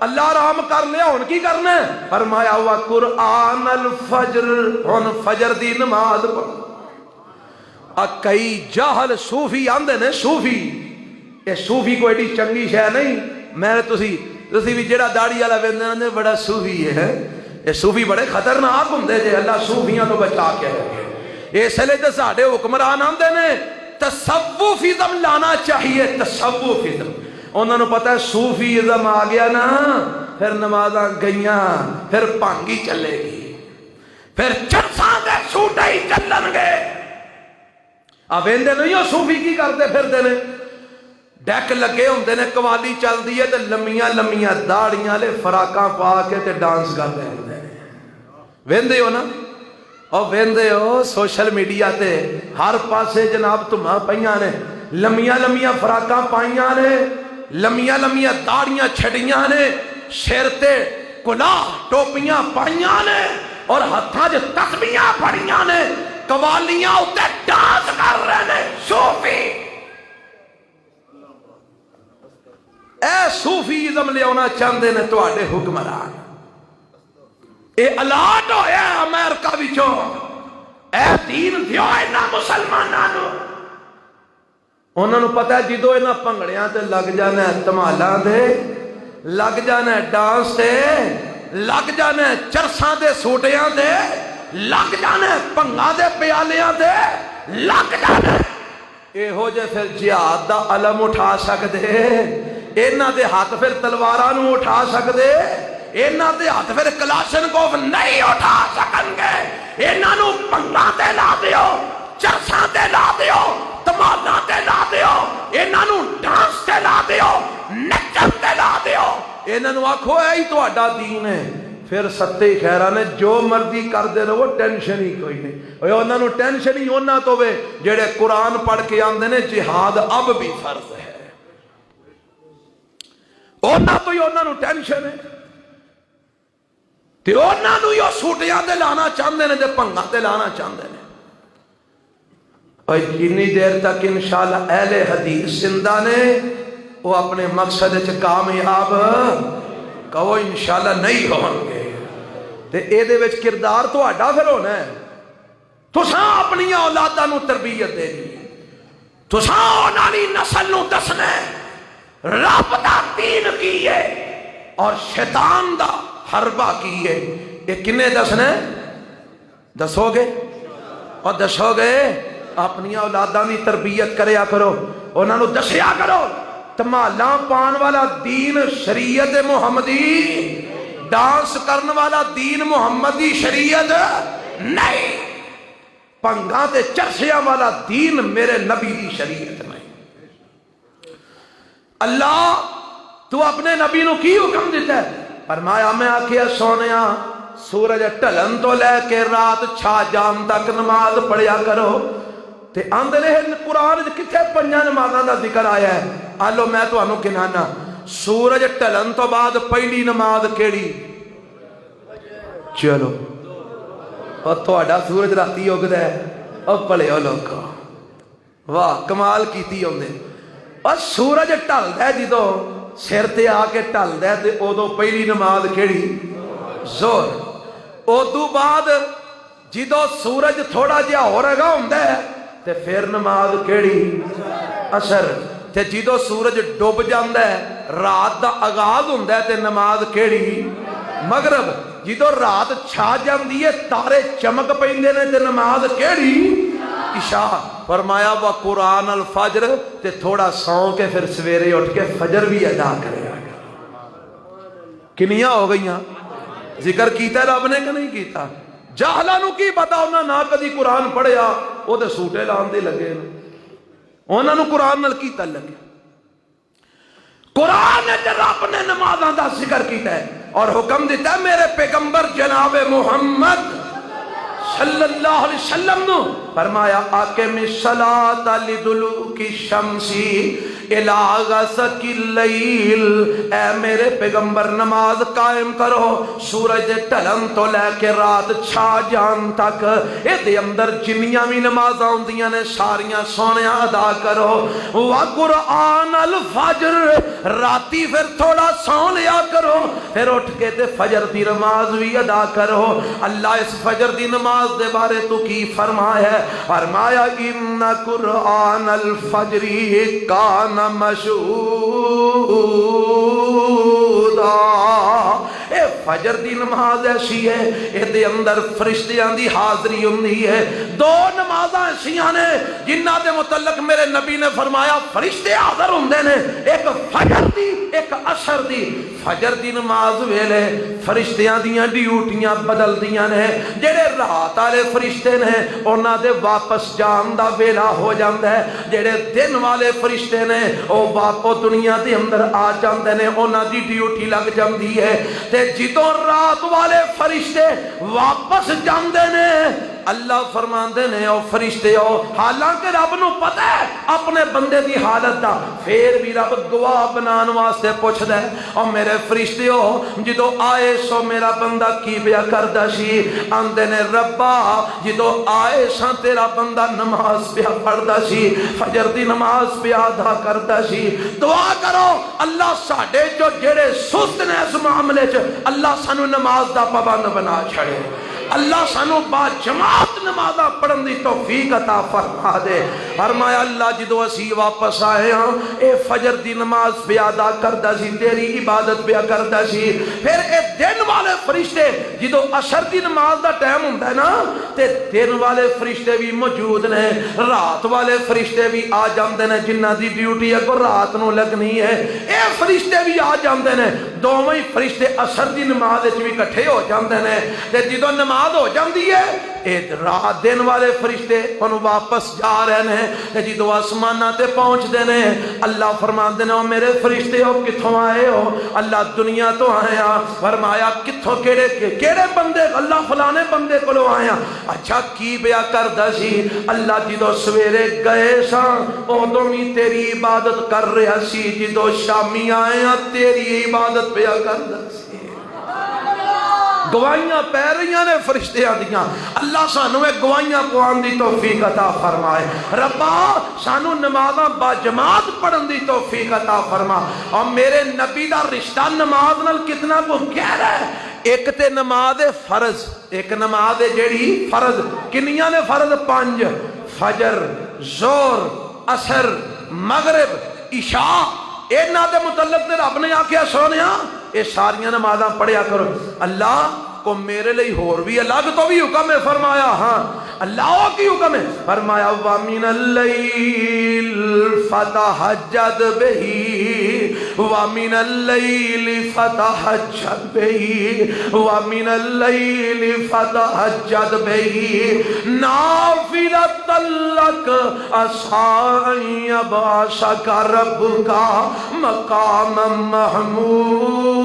Speaker 1: اللہ آرام کر لیا ہن کی کرنا ہے؟ فرمایا وا قرآن الفجر، ہن فجر دی نماز پڑھ۔ کئی جاہل صوفی آندے نے، صوفی یہ صوفی کوئی ایڈی چنگی شے نہیں، میں تسی بھی جڑا داڑھی والا ویندے نے بڑا صوفی ہے، یہ صوفی بڑے خطرناک ہوندے جے، اللہ صوفیاں تو بچا کے رکھے۔ اس لیے تے ساڈے حکمران آندے نے تصوفیزم لانا چاہیے، تصوفیزم۔ انہوں نے پتا ہے صوفیزم آ گیا نا پھر نمازاں گئیاں، پھر پانگی چلے گی، پھر چرساں دے سوٹے ہی چلن گے۔ اب ویندے نہیں ہو صوفی کی کرتے پھردے نے، ڈیک لگے ہوندے نے، قوالی چل دی ہے تے لمیاں لمیاں داڑیاں لے فراقاں پا کے تے ڈانس کرتے ہوندے نے۔ ویندے ہو نا؟ اور ویندے ہو سوشل میڈیا تے ہر پاسے جناب تمہاں پئیاں نے، لمیاں لمیاں فراقاں پائیاں نے، لمیاں لمیاں داڑیاں چھڑیاں نے، سر تے کلاه ٹوپیاں پائیاں نے اور ہتھاں وچ تسبیحاں پڑیاں نے، قوالیاں اُتے ڈانس کر رہے نے۔ صوفی اے صوفیزم لیاونا چاہندے نے تواڈے حکمران، اے الاٹ ہویا امریکہ وچوں، اے دین دیو انہاں مسلماناں نوں۔ انہوں نے پتا ہے جدو انہاں پنگڑیاں تے لگ جانا ہے، تمالاں دے لگ جانا ہے، ڈانس تے لگ جانا ہے، چرساں دے سوٹیاں دے لگ جانا ہے، پنگاں دے پیالیاں دے لگ جانا ہے۔ اے ہو جے پھر جہاد دا علم اٹھا سکدے، انہاں دے ہاتھ پھر تلواراں نوں اٹھا سکدے، انہاں دے ہاتھ پھر کلاشنکوف نہیں اٹھا سکن گے۔ انہاں نوں پنگاں تے لا دیو، چرساں تے لا دیو، تمالاں تے لا دیو، انہاں نوں ڈانس تے لا دیو، نچن تے لا دیو، انہاں نوں آکھو اے ہی تہاڈا دین ہے، پھر ستے خیراں نے جو مرضی کردے رہو، ٹینشن ہی کوئی نہیں۔ اوے انہاں نوں ٹینشن ہی انہاں تو وے جڑے قرآن پڑھ کے آندے نے جہاد اب بھی فرض ہے، انہاں تو ہی انہاں نوں ٹینشن ہے تے انہاں نوں ہی سوٹیاں تے لانا چاہندے نے تے پنگاں تے لانا چاہندے نے۔ اور جنی دیر تک انشاءاللہ اہل حدیث زندہ نے وہ اپنے مقصد وچ کامیاب کہو انشاءاللہ نہیں ہون گے۔ تے اے دے وچ کردار تہاڈا پھر ہونا ہے، تساں اپنی اولاداں نوں تربیت دینی ہے، تساں انہاں دی نسل نوں دسنا ہے رب دا دین کی ہے اور شیطان دا حربہ کی ہے۔ یہ کنے دسنا ہے؟ دسو گے؟ اور دسو گے؟ اپنی اولاداں دی تربیت کریا کرو، انہاں نوں دسیا کرو تمالاں پان والا دین شریعت محمدی، ڈانس کرن والا دین محمدی شریعت نہیں، پنگاں تے چرسیاں والا دین میرے نبی دی شریعت نہیں۔ اللہ تو اپنے نبی نو کی حکم دیتا ہے؟ فرمایا میں آکھیا سونیا سورج ٹھلن تو لے کے رات چھا جان تک نماز پڑھیا کرو۔ تے آندے نے قرآن کتھے پنجاں نمازاں دا ذکر آیا ہے؟ آلو میں تو انہوں گنانا، سورج ٹھلن تو بعد پہلی نماز کیڑی؟ چلو اور تہاڈا سورج راتی اگدا ہے، اور پڑھے ہو لوگو، واہ کمال کیتی ہوندے۔ اور سورج ٹھلدا ہے جدوں سر تے آ کے ٹھلدا ہے تے اودوں پہلی نماز کیڑی؟ زور۔ اودوں بعد جدوں سورج تھوڑا جہا ہو رہا ہوندا ہے تے پھر نماز کیڑی؟ اثر۔ تے جدوں سورج ڈوب جاندا ہے رات دا آغاز ہوندا ہے تے نماز کیڑی؟ مغرب۔ جدوں رات چھا جاندی ہے تارے چمک پیندے نے تے نماز کیڑی؟ عشاء۔ فرمایا وا قرآن الفجر، تے تھوڑا سو کے پھر سویرے اٹھ کے فجر بھی ادا کرے گا۔ کنیاں ہو گئیاں؟ ذکر کیتا رب نے کہ نہیں کیتا؟ جاہلاں نوں کی پتا، انہاں نہ کدی قرآن پڑھیا، وہ تے سوٹے لان دے لگے، انہاں نوں قرآن نال کی تعلق ہے؟ قرآن نے رب نے نمازاں دا ذکر کیتا ہے اور حکم دیتا ہے میرے پیغمبر جناب محمد صلی اللہ علیہ وسلم نو، فرمایا اقم الصلاۃ لدلوک الشمس الا غسقِ اللیل، اے میرے پیغمبر نماز قائم کرو سورج ڈھلن تو لے کے رات چھا جان تک، اے اندر جنیاں بھی نمازاں ہوندیاں نے ساریاں سونیاں ادا کرو۔ وَقُرْآنَ الْفَجْرِ، راتی پھر تھوڑا سو لیا کرو، پھر اٹھ کے تے فجر دی نماز بھی ادا کرو۔ اللہ اس فجر دی نماز دے بارے تو کی فرمایا ہے؟ فرمایا اِنَّ قُرْآنَ الْفَجْرِ کَانَ مَشْہُودًا، اے فجر دی نماز ایسی ہے اے دے اندر فرشتیاں دی حاضری ہوندی ہے۔ دو نمازاں ایسیاں نے جنہ دے متعلق میرے نبی نے فرمایا فرشتے حاضر ہوندے نے، ایک فجر دی ایک عصر دی۔ فجر دی نماز ویلے فرشتیاں دیاں ڈیوٹیاں بدل دیاں نے، جڑے رات والے فرشتے نے انہاں دے واپس جان دا ویلا ہو جاندا ہے، جڑے دن والے فرشتے نے او واپس دنیا دے اندر آ جاندے نے، انہاں دی ڈیوٹی لگ جاندی ہے۔ تے جدوں رات والے فرشتے واپس جاندے نے اللہ فرماندے نے او فرشتے او، حالانکہ رب نو پتہ ہے اپنے بندے دی حالت دا، پھر بھی رب گواہ بنان واسطے پوچھدا ہے او میرے فرشتے او جدو آئے سو میرا بندہ کی پیا کردا سی؟ آندے نے ربا جدو آئے سا تیرا بندہ نماز پیا پڑھدا سی، فجر دی نماز پیا ادا کردا سی۔ دعا کرو اللہ ساڈے جو جڑے سست نے اس معاملے چ اللہ سانو نماز دا پابند بنا چھڑے، اللہ سانو با جماعت نمازاں پڑھن دی توفیق عطا فرما دے۔ فرمایا اللہ جدو اسی واپس آئے ہاں اے فجر دی نماز پہ ادا کردا سی، تیری عبادت پہ کردا سی، پھر اے دن والے فرشتے جدو عصر دی نماز دا ٹائم ہوندا ہے نا تے دن والے فرشتے بھی موجود نے، رات والے فرشتے بھی آ جاندے نے جنہاں دی ڈیوٹی اگوں رات نو لگنی ہے، اے فرشتے بھی آ جاندے نے، دوویں فرشتے عصر دی نماز وچ بھی اکٹھے ہو جاندے نے، تے جدو نماز ہو جاندی ہے اے رات دن والے فرشتے ان واپس جا رہے ہیں، جدو آسماناں تے پہنچ دے نے اللہ فرماندے نے او میرے فرشتے ہو کتھوں آئے ہو؟ اللہ دنیا تو آئے ہاں۔ فرمایا کتھوں کیڑے بندے؟ اللہ فلانے بندے کولوں آئے ہاں۔ اچھا کی بیا کردا سی؟ اللہ جدو سویرے گئے ساں اودوں بھی تیری عبادت کر رہا سی، جدو شامی آئے ہاں تیری عبادت پیا کردا سی۔ گواہیاں پہ رہیاں نے فرشتیاں دیاں، اللہ سانو ایک گواہیاں پوان دی توفیق عطا فرمائے۔ ربا سانو نمازاں با جماعت پڑھن دی توفیق عطا فرما۔ اور میرے نبی دا رشتہ نماز نال کتنا کو گہرا ہے۔ ایک تے نماز فرض، ایک نماز جیڑی فرض، کنیاں نے فرض؟ 5، فجر، ظہر، عصر، مغرب، عشاء، اینا دے متعلق تے رب نے آکھیا سونیا اے ساریاں نمازاں پڑھیا کرو۔ اللہ کو میرے لئی ہور بھی الگ تو بھی حکم ہے؟ فرمایا ہاں۔ اللہ کی حکم ہے؟ فرمایا وَمِنَ اللَّيْلِ فَتَحَجَّدْ بِهِ وَمِنَ اللَّيْلِ فَتَحَجَّدْ بِهِ وَمِنَ اللَّيْلِ فَتَحَجَّدْ بِهِ نَافِلَةً لَكَ عَسَىٰ أَن يَبْعَثَكَ رَبُّكَ مَقَامًا مَحْمُودًا۔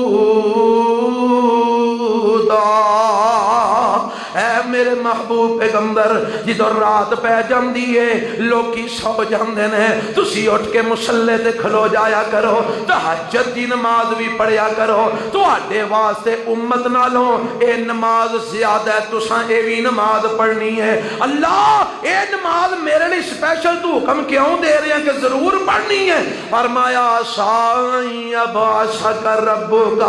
Speaker 1: اے میرے محبوب پیغمبر جدو رات پہ جاندی ہے لوکی سو جاندے نے، تسی اٹھ کے مصلے تے کھلو جایا کرو، تہجد دی نماز بھی پڑھیا کرو، تواڈے واسطے امت نالوں اے نماز زیادہ ہے، تساں اے بھی نماز پڑھنی ہے۔ اللہ اے نماز میرے لیے سپیشل تو حکم کیوں دے رہے ہیں کہ ضرور پڑھنی ہے؟ فرمایا عَسَىٰ بَعَثَكَ رَبُّكَ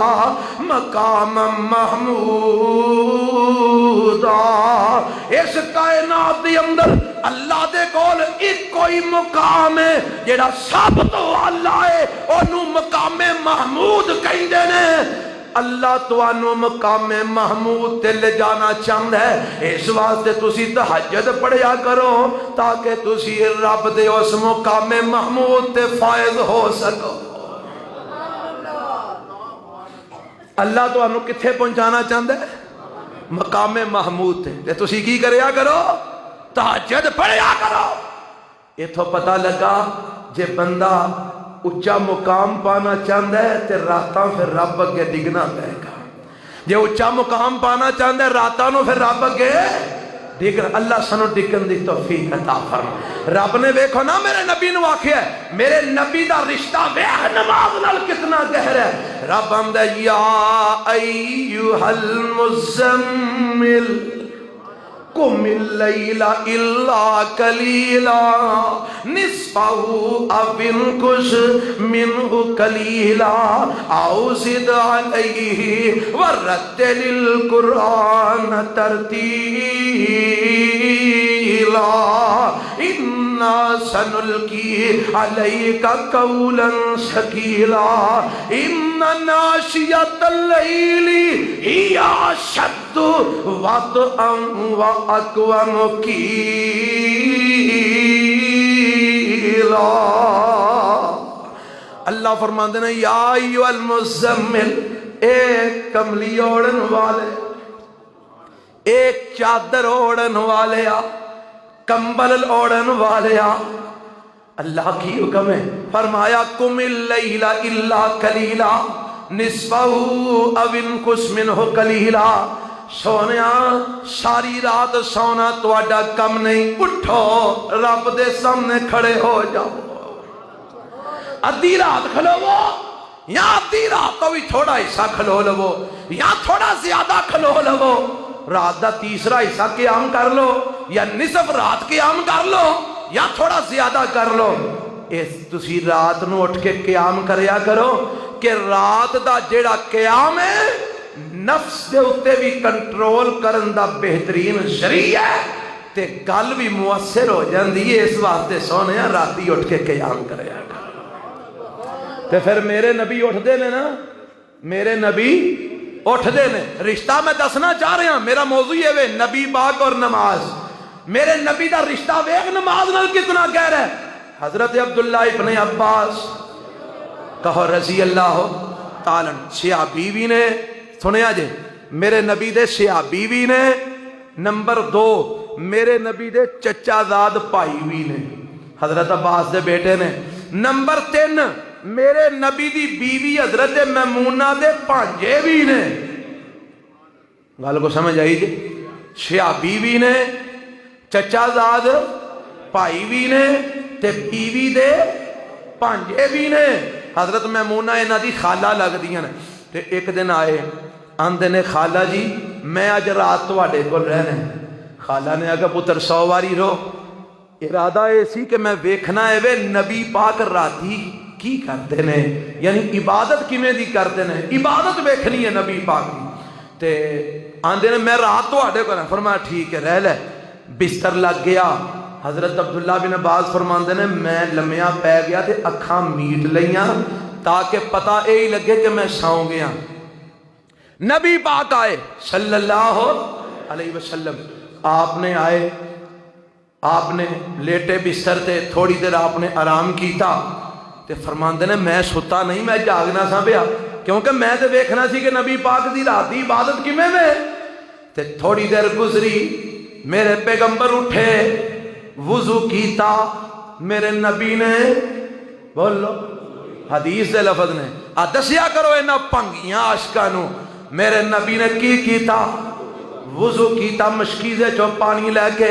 Speaker 1: مَقَامًا مَحْمُودًا۔ اس کائنات دی اندر اللہ دے کول ایک کوئی مقام ہے جیڑا سب تو اللہ ہے، انہوں مقام محمود کہندے نے۔ اللہ توانو مقام محمود تے لے جانا چاہتا ہے، اس واسطے تسی تہجد پڑھیا کرو تاکہ تسی رب دے اس مقام محمود تے فائز ہو سکو۔ اللہ توانو کتھے پہنچانا چاہتا ہے؟ مقام محمود تے تسی کی کریا کرو؟ تہجد پڑھیا کرو۔ یہ تو پتہ لگا جے بندہ اچھا مقام پانا چاہتا ہے تے راتاں پھر رب اگے ڈگنا پائے گا۔ جے اچھا مقام پانا چاہتا ہے راتاں نو پھر رب اگے دیگر اللہ سنو ڈکن دی توفیق عطا فرما۔ رب نے ویکھو نا میرے نبی نو آکھیا ہے، میرے نبی دا رشتہ ویکھ نماز نال کتنا گہرا ہے۔ رب آندا یا ایھا المزمل قم اللیل الا قلیلا نصفہ او انقص منہ قلیلا او زد علیہ ورتل القرآن ترتیلا انا سنلقی علیک قولا ثقیلا ان ناشیۃ اللیل ہی اشد وطئا واقوم قیلا۔ اللہ فرماندے نے یا ایھا المزمل، اے کملی اوڑھن والے، ایک چادر اوڑھن والے، کمبل اوڑھن والے، اللہ کی حکم ہے، فرمایا قم اللیل الا قلیلا نصفہ او انقص منہ قلیلا، سونیا ساری رات سونا تواڈا کم نہیں، اٹھو رب دے سامنے کھڑے ہو جاؤ، ادھی رات کھلوو یا ادھی رات تو بھی تھوڑا حصہ کھلو لو یا تھوڑا زیادہ کھلو لو، رات دا تیسرا حصہ قیام کر لو یا نصف رات قیام کر لو یا تھوڑا زیادہ کر لو، اس تسی رات نو اٹھ کے قیام کریا کرو کہ رات دا جیڑا قیام ہے نفس دے اتے بھی کنٹرول کرن دا بہترین ذریعہ ہے تے گل بھی مؤثر ہو جاندی ہے۔ اس واسطے سونے راتی اٹھ کے قیام کریا کرو۔ تے پھر میرے نبی اٹھ دے نے نا، میرے نبی اٹھ دے نے، رشتہ میں دسنا چاہ رہا ہوں، میرا موضوع یہ ہے نبی پاک اور نماز۔ میرے نبی دا رشتہ ویکھ نماز نال کتنا گہرا ہے۔ حضرت عبداللہ ابن عباس کہو رضی اللہ تعالیٰ، سیاہ بیوی نے، سنیا جے میرے نبی دے سیاہ بیوی نے، نمبر 2 میرے نبی دے چچا زاد بھائی بھی نے، حضرت عباس دے بیٹے نے، نمبر 3 میرے نبی دی بیوی حضرت میمونہ دے پانجے بھی نے۔ گل کو سمجھ آئی جی، سیاہ بیوی نے، چچا زاد بھائی بھی نے تے بیوی دے پانجے بھی نے۔ حضرت میمونہ انہاں دی خالہ لگ دیاں نے۔ تے ایک دن آئے آندے نے خالہ جی میں اج رات تواڈے کول رہنا۔ خالہ نے آگا پتر 100 واری رو، ارادہ یہ سی کہ میں ویکھنا ہے وے نبی پاک راتی کی کرتے نے، یعنی عبادت کیویں دی کرتے نے، عبادت ویکھنی ہے نبی پاک دی۔ تے آندے نے میں رات تواڈے کول، فرمایا ٹھیک ہے رہ لے۔ بستر لگ گیا، حضرت عبداللہ بن عباس فرماندے نے میں لمیا پی گیا تے اکھاں میٹ لیاں تاکہ پتہ یہی لگے کہ میں ساؤں گیا۔ نبی پاک آئے صلی اللہ علیہ وسلم، آپ نے آئے، آپ نے لیٹے بستر تے تھوڑی دیر آپ نے آرام کیتا تے فرماندے نے میں ستا نہیں، میں جاگنا سا پیا کیونکہ میں تے ویکھنا سی کہ نبی پاک دی رات دی عبادت کیویں میں۔ تے تھوڑی دیر گزری، میرے پیغمبر اٹھے، وضو کیتا، میرے نبی نے بولو حدیث دے لفظ نے دسیا کرو انہاں پنگیاں عاشقاں نو، میرے نبی نے کی کیتا، وضو کیتا، مشکیزے چو پانی لے کے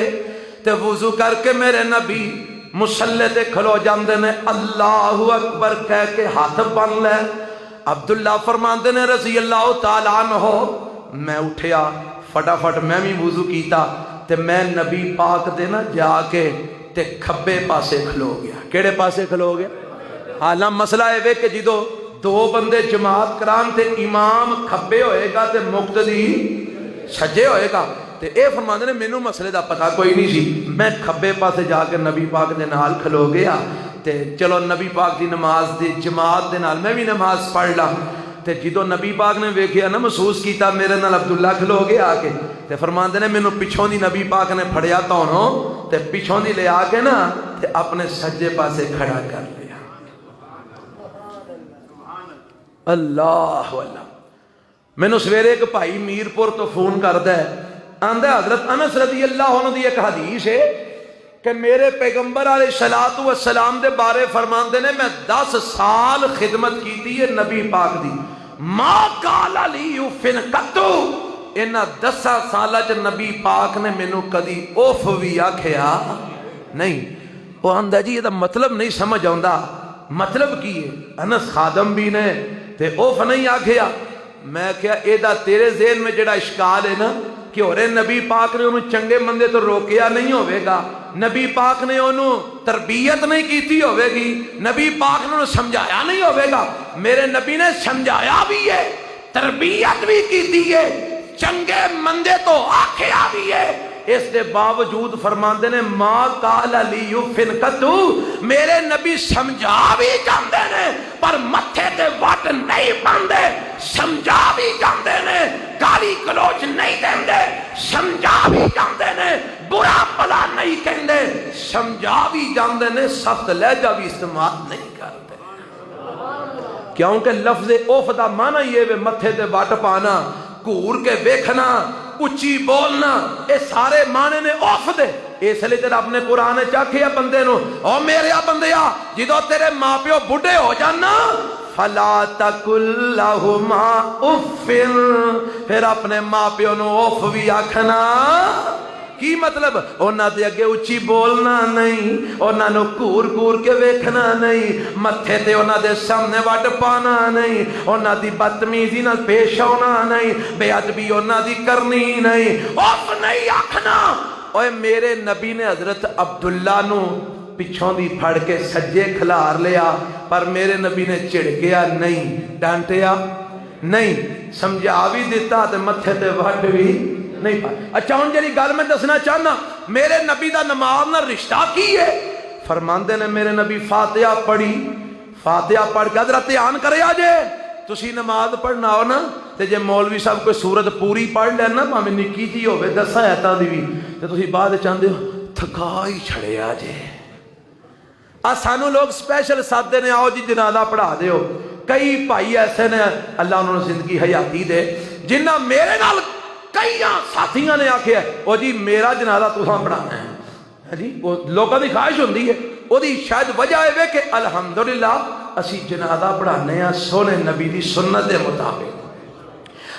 Speaker 1: تے وضو کر کے میرے نبی مصلی تے کھلو جاندے نے، اللہ اکبر کہہ کے ہاتھ بن لے۔ عبداللہ فرماندے نے رضی اللہ تعالیٰ عنہ، میں اٹھیا فٹافٹ میں بھی وضو کیتا تے میں نبی پاک دے نا جا کے تے کھبے پاسے کھلو گیا۔ کیڑے پاسے کھلو گیا؟ حالاں مسئلہ ہے کہ جدو 2 بندے جماعت کران تے امام کھبے ہوئے گا تے مقتدی سجے ہوئے گا، تے اے فرماندے نے مینوں مسئلے دا پتہ کوئی نہیں سی، میں کھبے پاسے جا کے نبی پاک دے نال کھلو گیا تے چلو نبی پاک دی نماز دی جماعت دے نال میں بھی نماز پڑھ لا۔ تے جدو نبی پاک نے ویکھیا نا، محسوس کیتا میرے نال عبداللہ کھلو گیا آ کے، تے فرماندے نے مینوں پچھوں دی نبی پاک نے پھڑیا تونوں تے پچھوں دی لے آ کے نا تے اپنے سجے پاسے کھڑا کر لیا۔ اللہ اللہ، مینوں سویرے ایک بھائی میرپور تو فون کردا ہے، آندا حضرت انس رضی اللہ عنہ دی ایک حدیث ہے کہ میرے پیغمبر علیہ الصلوۃ والسلام دے بارے فرماندے نے میں 10 سال خدمت کیتی ہے نبی پاک دی، ما قال علی فن قطو، انہاں 10 سالاں چ نبی پاک نے مینوں کدی اوف بھی آکھیا نہیں. وہ آندا جی یہ مطلب نہیں سمجھ آندا, مطلب کی ہے؟ انس خادم بھی نے تے اوف نہیں آکھیا. میں کہا ایدہ تیرے ذہن میں جڑا اشکال ہے نا کہ اورے نبی پاک نے انہوں چنگے مندے تو روکیا نہیں ہوئے گا, نبی پاک نے انہوں تربیت نہیں کیتی ہوئے گی, نبی پاک نے انہوں سمجھایا نہیں ہوئے گا. میرے نبی نے سمجھایا بھی ہے, تربیت بھی کیتی ہے, چنگے مندے تو آکھیا بھی ہے. اس دے باوجود فرماندے نے ماں قال علی یفن کتو, میرے نبی سمجھا بھی جاندے نے پر متھے تے وٹ نہیں پاندے, سمجھا بھی جاندے نے گالی گلوچ نہیں دیندے, سمجھا بھی جاندے نے برا بلا نہیں کہندے, سمجھا بھی جاندے نے سخت لہجہ بھی استعمال نہیں کرتے. کیونکہ لفظ اوف دا معنی یہ ہے متھے تے وٹ پانا, گھور کے ویکھنا, اچھی بولنا, اے سارے معنی نے اوف دے. اس لیے تیرا اپنے قرآن چاکھیا بندے نو, او میرے بندیا جدو تیرے ماں پیو بڑھے ہو جانا فلا تقل لہما اف, پھر اپنے ماں پیو نو اوف بھی آکھنا. کی مطلب؟ اونا دے اگے اچھی بولنا نہیں, اونا نو کور کور کے ویکھنا نہیں, متھے تے اونا دے سامنے وٹ پانا نہیں, اونا دی بدتمیزی نال پیش ہونا نہیں, بے ادبی اونا دی کرنی نہیں, اوف نہیں آکھنا. اوے میرے نبی نے حضرت عبداللہ نو پچھوں دی پھڑ کے سجے کھلار لیا, پر میرے نبی نے چڑ گیا نہیں, ڈانٹیا نہیں, سمجھا بھی دیتا تے متھے تے وٹ بھی نہیں پا. اچھا ہوں جی گل میں دسنا چاہنا میرے نبی دا نماز نہ رشتہ کی ہے. فرماندے نے میرے نبی فاتحہ پڑھی, فاتحہ پڑھ کے حضرت دھیان کرے آجے تسی نماز پڑھنا ہو نا تے جے مولوی صاحب کوئی سورت پوری پڑھ لینا پاویں نکی جی ہوے 10 آیتاں دی بھی تے تسی بعد چاہندے ہو تھکا ہی چھڑے آجے. سانو لوگ سپیشل سادے نے آؤ جی جنازہ پڑھا دیو. کئی بھائی ایسے نے اللہ انہوں نے زندگی حیاتی دے جنہ میرے نال کئی ساتھیاں نے آکھیا او جی میرا جنازہ تساں پڑھانا ہے جی. وہ لوگوں کی خواہش ہوندی ہے, وہ دی شاید وجہ ہے کہ الحمدللہ اسی جنازہ پڑھانے ہیں سونے نبی دی سنت دے مطابق,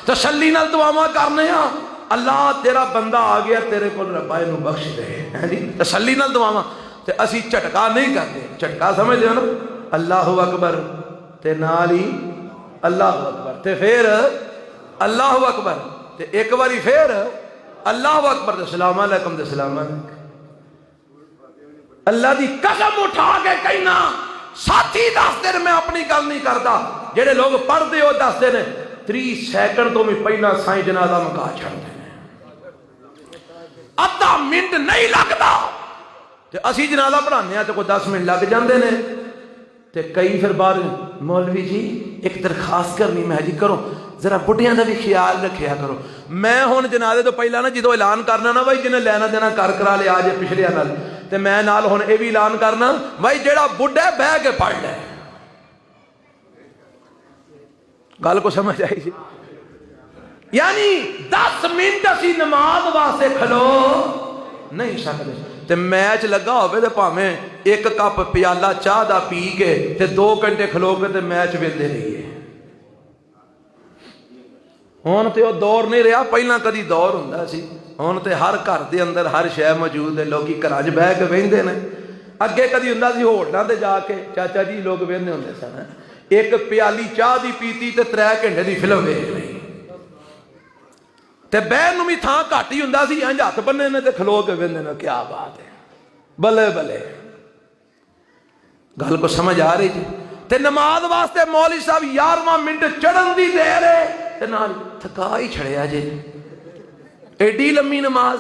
Speaker 1: تسلی نال دعاواں کرنے ہیں اللہ تیرا بندہ آ گیا تیرے کو ربا نو بخش دے جی, تسلی نال دعاواں. تے اسی جھٹکا نہیں کرتے, جھٹکا سمجھ لو نا اللہ اکبر تے نال ہی اللہ اکبر تے پھر اللہ اکبر تے ایک باری پھر اللہ اکبر تے سلام علیکم تے سلام علیکم. اللہ دی قسم اٹھا کے کہنا ساتھی دس دن میں اپنی گل نہیں کرتا, جڑے لوگ پڑھ دے ہو دس دن 30 سیکنڈ تو بھی پہلا سائیں جنازہ مکا چھڑتے ہیں, ادھا منٹ نہیں لگتا. تے اسی جنازہ پڑھانے ہیں تو کوئی 10 منٹ لگ جاندے نے. تے کئی پھر بعد مولوی جی ایک درخواست کرنی, میں جی کرو ذرا بڑھیاں دا بھی خیال رکھیا کرو. میں ہن جنازے تو پہلا نا جدو اعلان کرنا نا بھائی جنہیں لینا دینا کرا لیا جے پچھلے نال, تے میں نال ہن اے بھی اعلان کرنا بھائی جیڑا بڈھا بہ کے پڑھ لے. گل کو سمجھ آئی جی؟ یعنی 10 منٹ اسی نماز واسطے کھلو نہیں سکتے. تے میچ لگا ہوئے تے پاویں ایک کپ پیالہ چاہ دا پی کے تے 2 گھنٹے کھلو کے تے میچ ویندے رہیے. ہن تے او دور نہیں رہا, پہلا کدی دور ہوندا سی. ہن تے ہر گھر دے اندر ہر شے موجود ہے, لوکی گھراں وچ بیٹھ کے ویندے نے. اگے کدی ہوندا سی ہوٹلاں تے جا کے چاچا جی لوگ ویندے ہوندے سن, ایک پیالی چاہ دی پیتی تے 3 گھنٹے دی فلم ویکھ لئی. تے بہن نوں بھی تھاں گھٹ ہی ہوندا سی, انج ہاتھ بننے نے تے کھلو کے ویندے نے. کیا بات ہے, بلے بلے. گل کو سمجھ آ رہی جی؟ تے نماز واسطے مولوی صاحب 11واں منٹ چڑھن دی دیر ہے تے نال تھکا ہی چھڑیا جے. ایڈی لمبی نماز.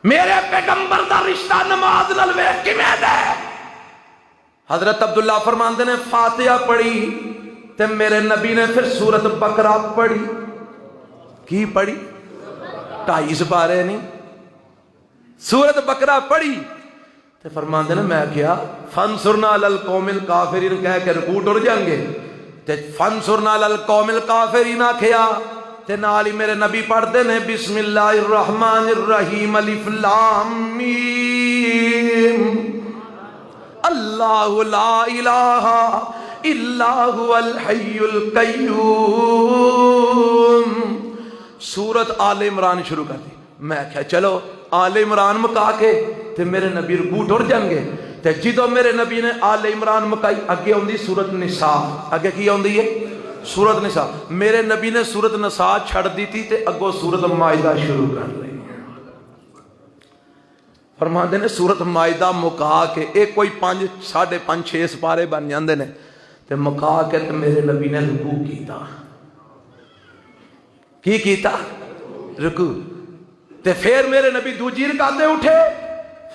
Speaker 1: میرے پیغمبر دا رشتہ نماز نال ویکھ کیویں دا ہے؟ حضرت عبداللہ فرماندے نے فاتحہ پڑھی تے میرے نبی نے پھر سورت بقرہ پڑھی. کی پڑھی؟ 2.5 سپارے نہیں, سورت بقرہ پڑھی تے فرماندے نے میں کیا فانصرنا علی القوم الکافرین کہہ کے رکوع ٹر جائیں گے تے فانصرنا علی القوم الکافرین آکھیا تے نال ہی میرے نبی پڑھتے نے بسم اللہ الرحمن الرحیم الف لام میم اللہ لا الہ الا هو الحی القیوم سورت آل عمران شروع کر دی. میں کہا چلو آل عمران مکا کے تے میرے نبی رکوع ٹر جان گے. تے جدو میرے نبی نے آل عمران مکائی اگے ہوندی سورت نساء. اگے کی ہوندی ہے؟ سورت نساء. میرے نبی نے سورت نساء چھڑ دی تھی تے اگو سورت مائدہ شروع کر لی. فرماندے نے سورت مائدہ مکا کے ایک کوئی 5 ساڑھے 5 6 سپارے بن جاندے نے تے مکا کے تے میرے نبی نے رکوع کیتا. کی کیتا؟ رکوع. تے پھر میرے نبی دوجی رکعت تے اٹھے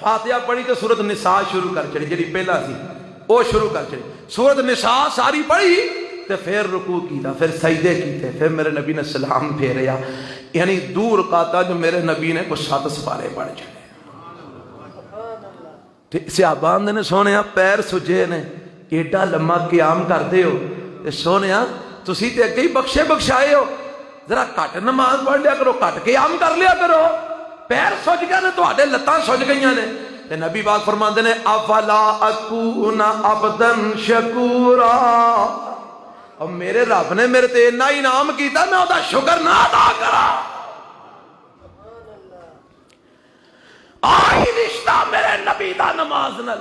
Speaker 1: فاتحہ پڑھی تے سورت نساء شروع کر چڑی جڑی پہلا سی او شروع کر چڑی. سورت نساء ساری پڑھی تے پھر رکوع کیتا پھر سجدے کیتے پھر میرے نبی نے سلام پھیریا. یعنی 2 رکعتاں جو میرے نبی نے کو 7 سپارے پڑھ چڑے. صحابہ نے سونیا پیر سجے نے ایڈا لمبا قیام کرتے ہو تے سونیا تسی تے اگے ہی بخشے بخشائے ہو ذرا کٹ نماز پڑھ لیا کرو کٹ قیام کر لیا کرو. پیر سج گئے نے تواڈے لتاں سج گئیاں نے. تے نبی پاک فرماندے نے افلا اکون عبدا شکورا. اور میرے رب نے میرے تے اتنا انعام کیتا میں اودا شکر نہ ادا کراں. آئی رشتہ میرے نبی دا نماز نال.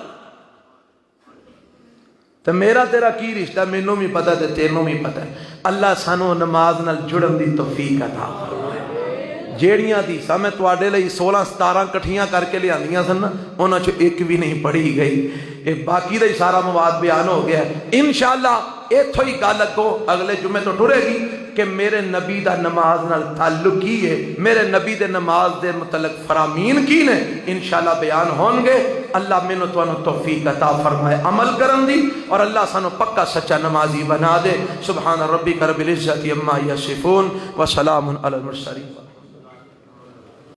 Speaker 1: تو میرا تیرا کی رشتہ مینوں بھی پتہ تے تینوں بھی پتہ ہے. اللہ سانو نماز نال جڑن دی توفیق عطا فرمائے. جیڑیاں حدیثاں میں تواڈے لئی 16 17 کٹھیاں کر کے لیاندیاں سن نا انہاں چوں ایک بھی نہیں پڑھی گئی. یہ باقی دا ہی سارا مواد بیان ہو گیا ہے. انشاءاللہ ایتھوں ہی گل اگوں اگلے جمعے تو ٹرے گی کہ میرے نبی دا نماز نال تعلق کی ہے, میرے نبی دے نماز دے متعلق فرامین کی نے انشاءاللہ بیان ہون گے. اللہ مینوں تانوں توفیق عطا فرمائے عمل کرن دی اور اللہ سانو پکا سچا نمازی بنا دے. سبحان ربک رب العزت عما یصفون وسلام علی المرسلین.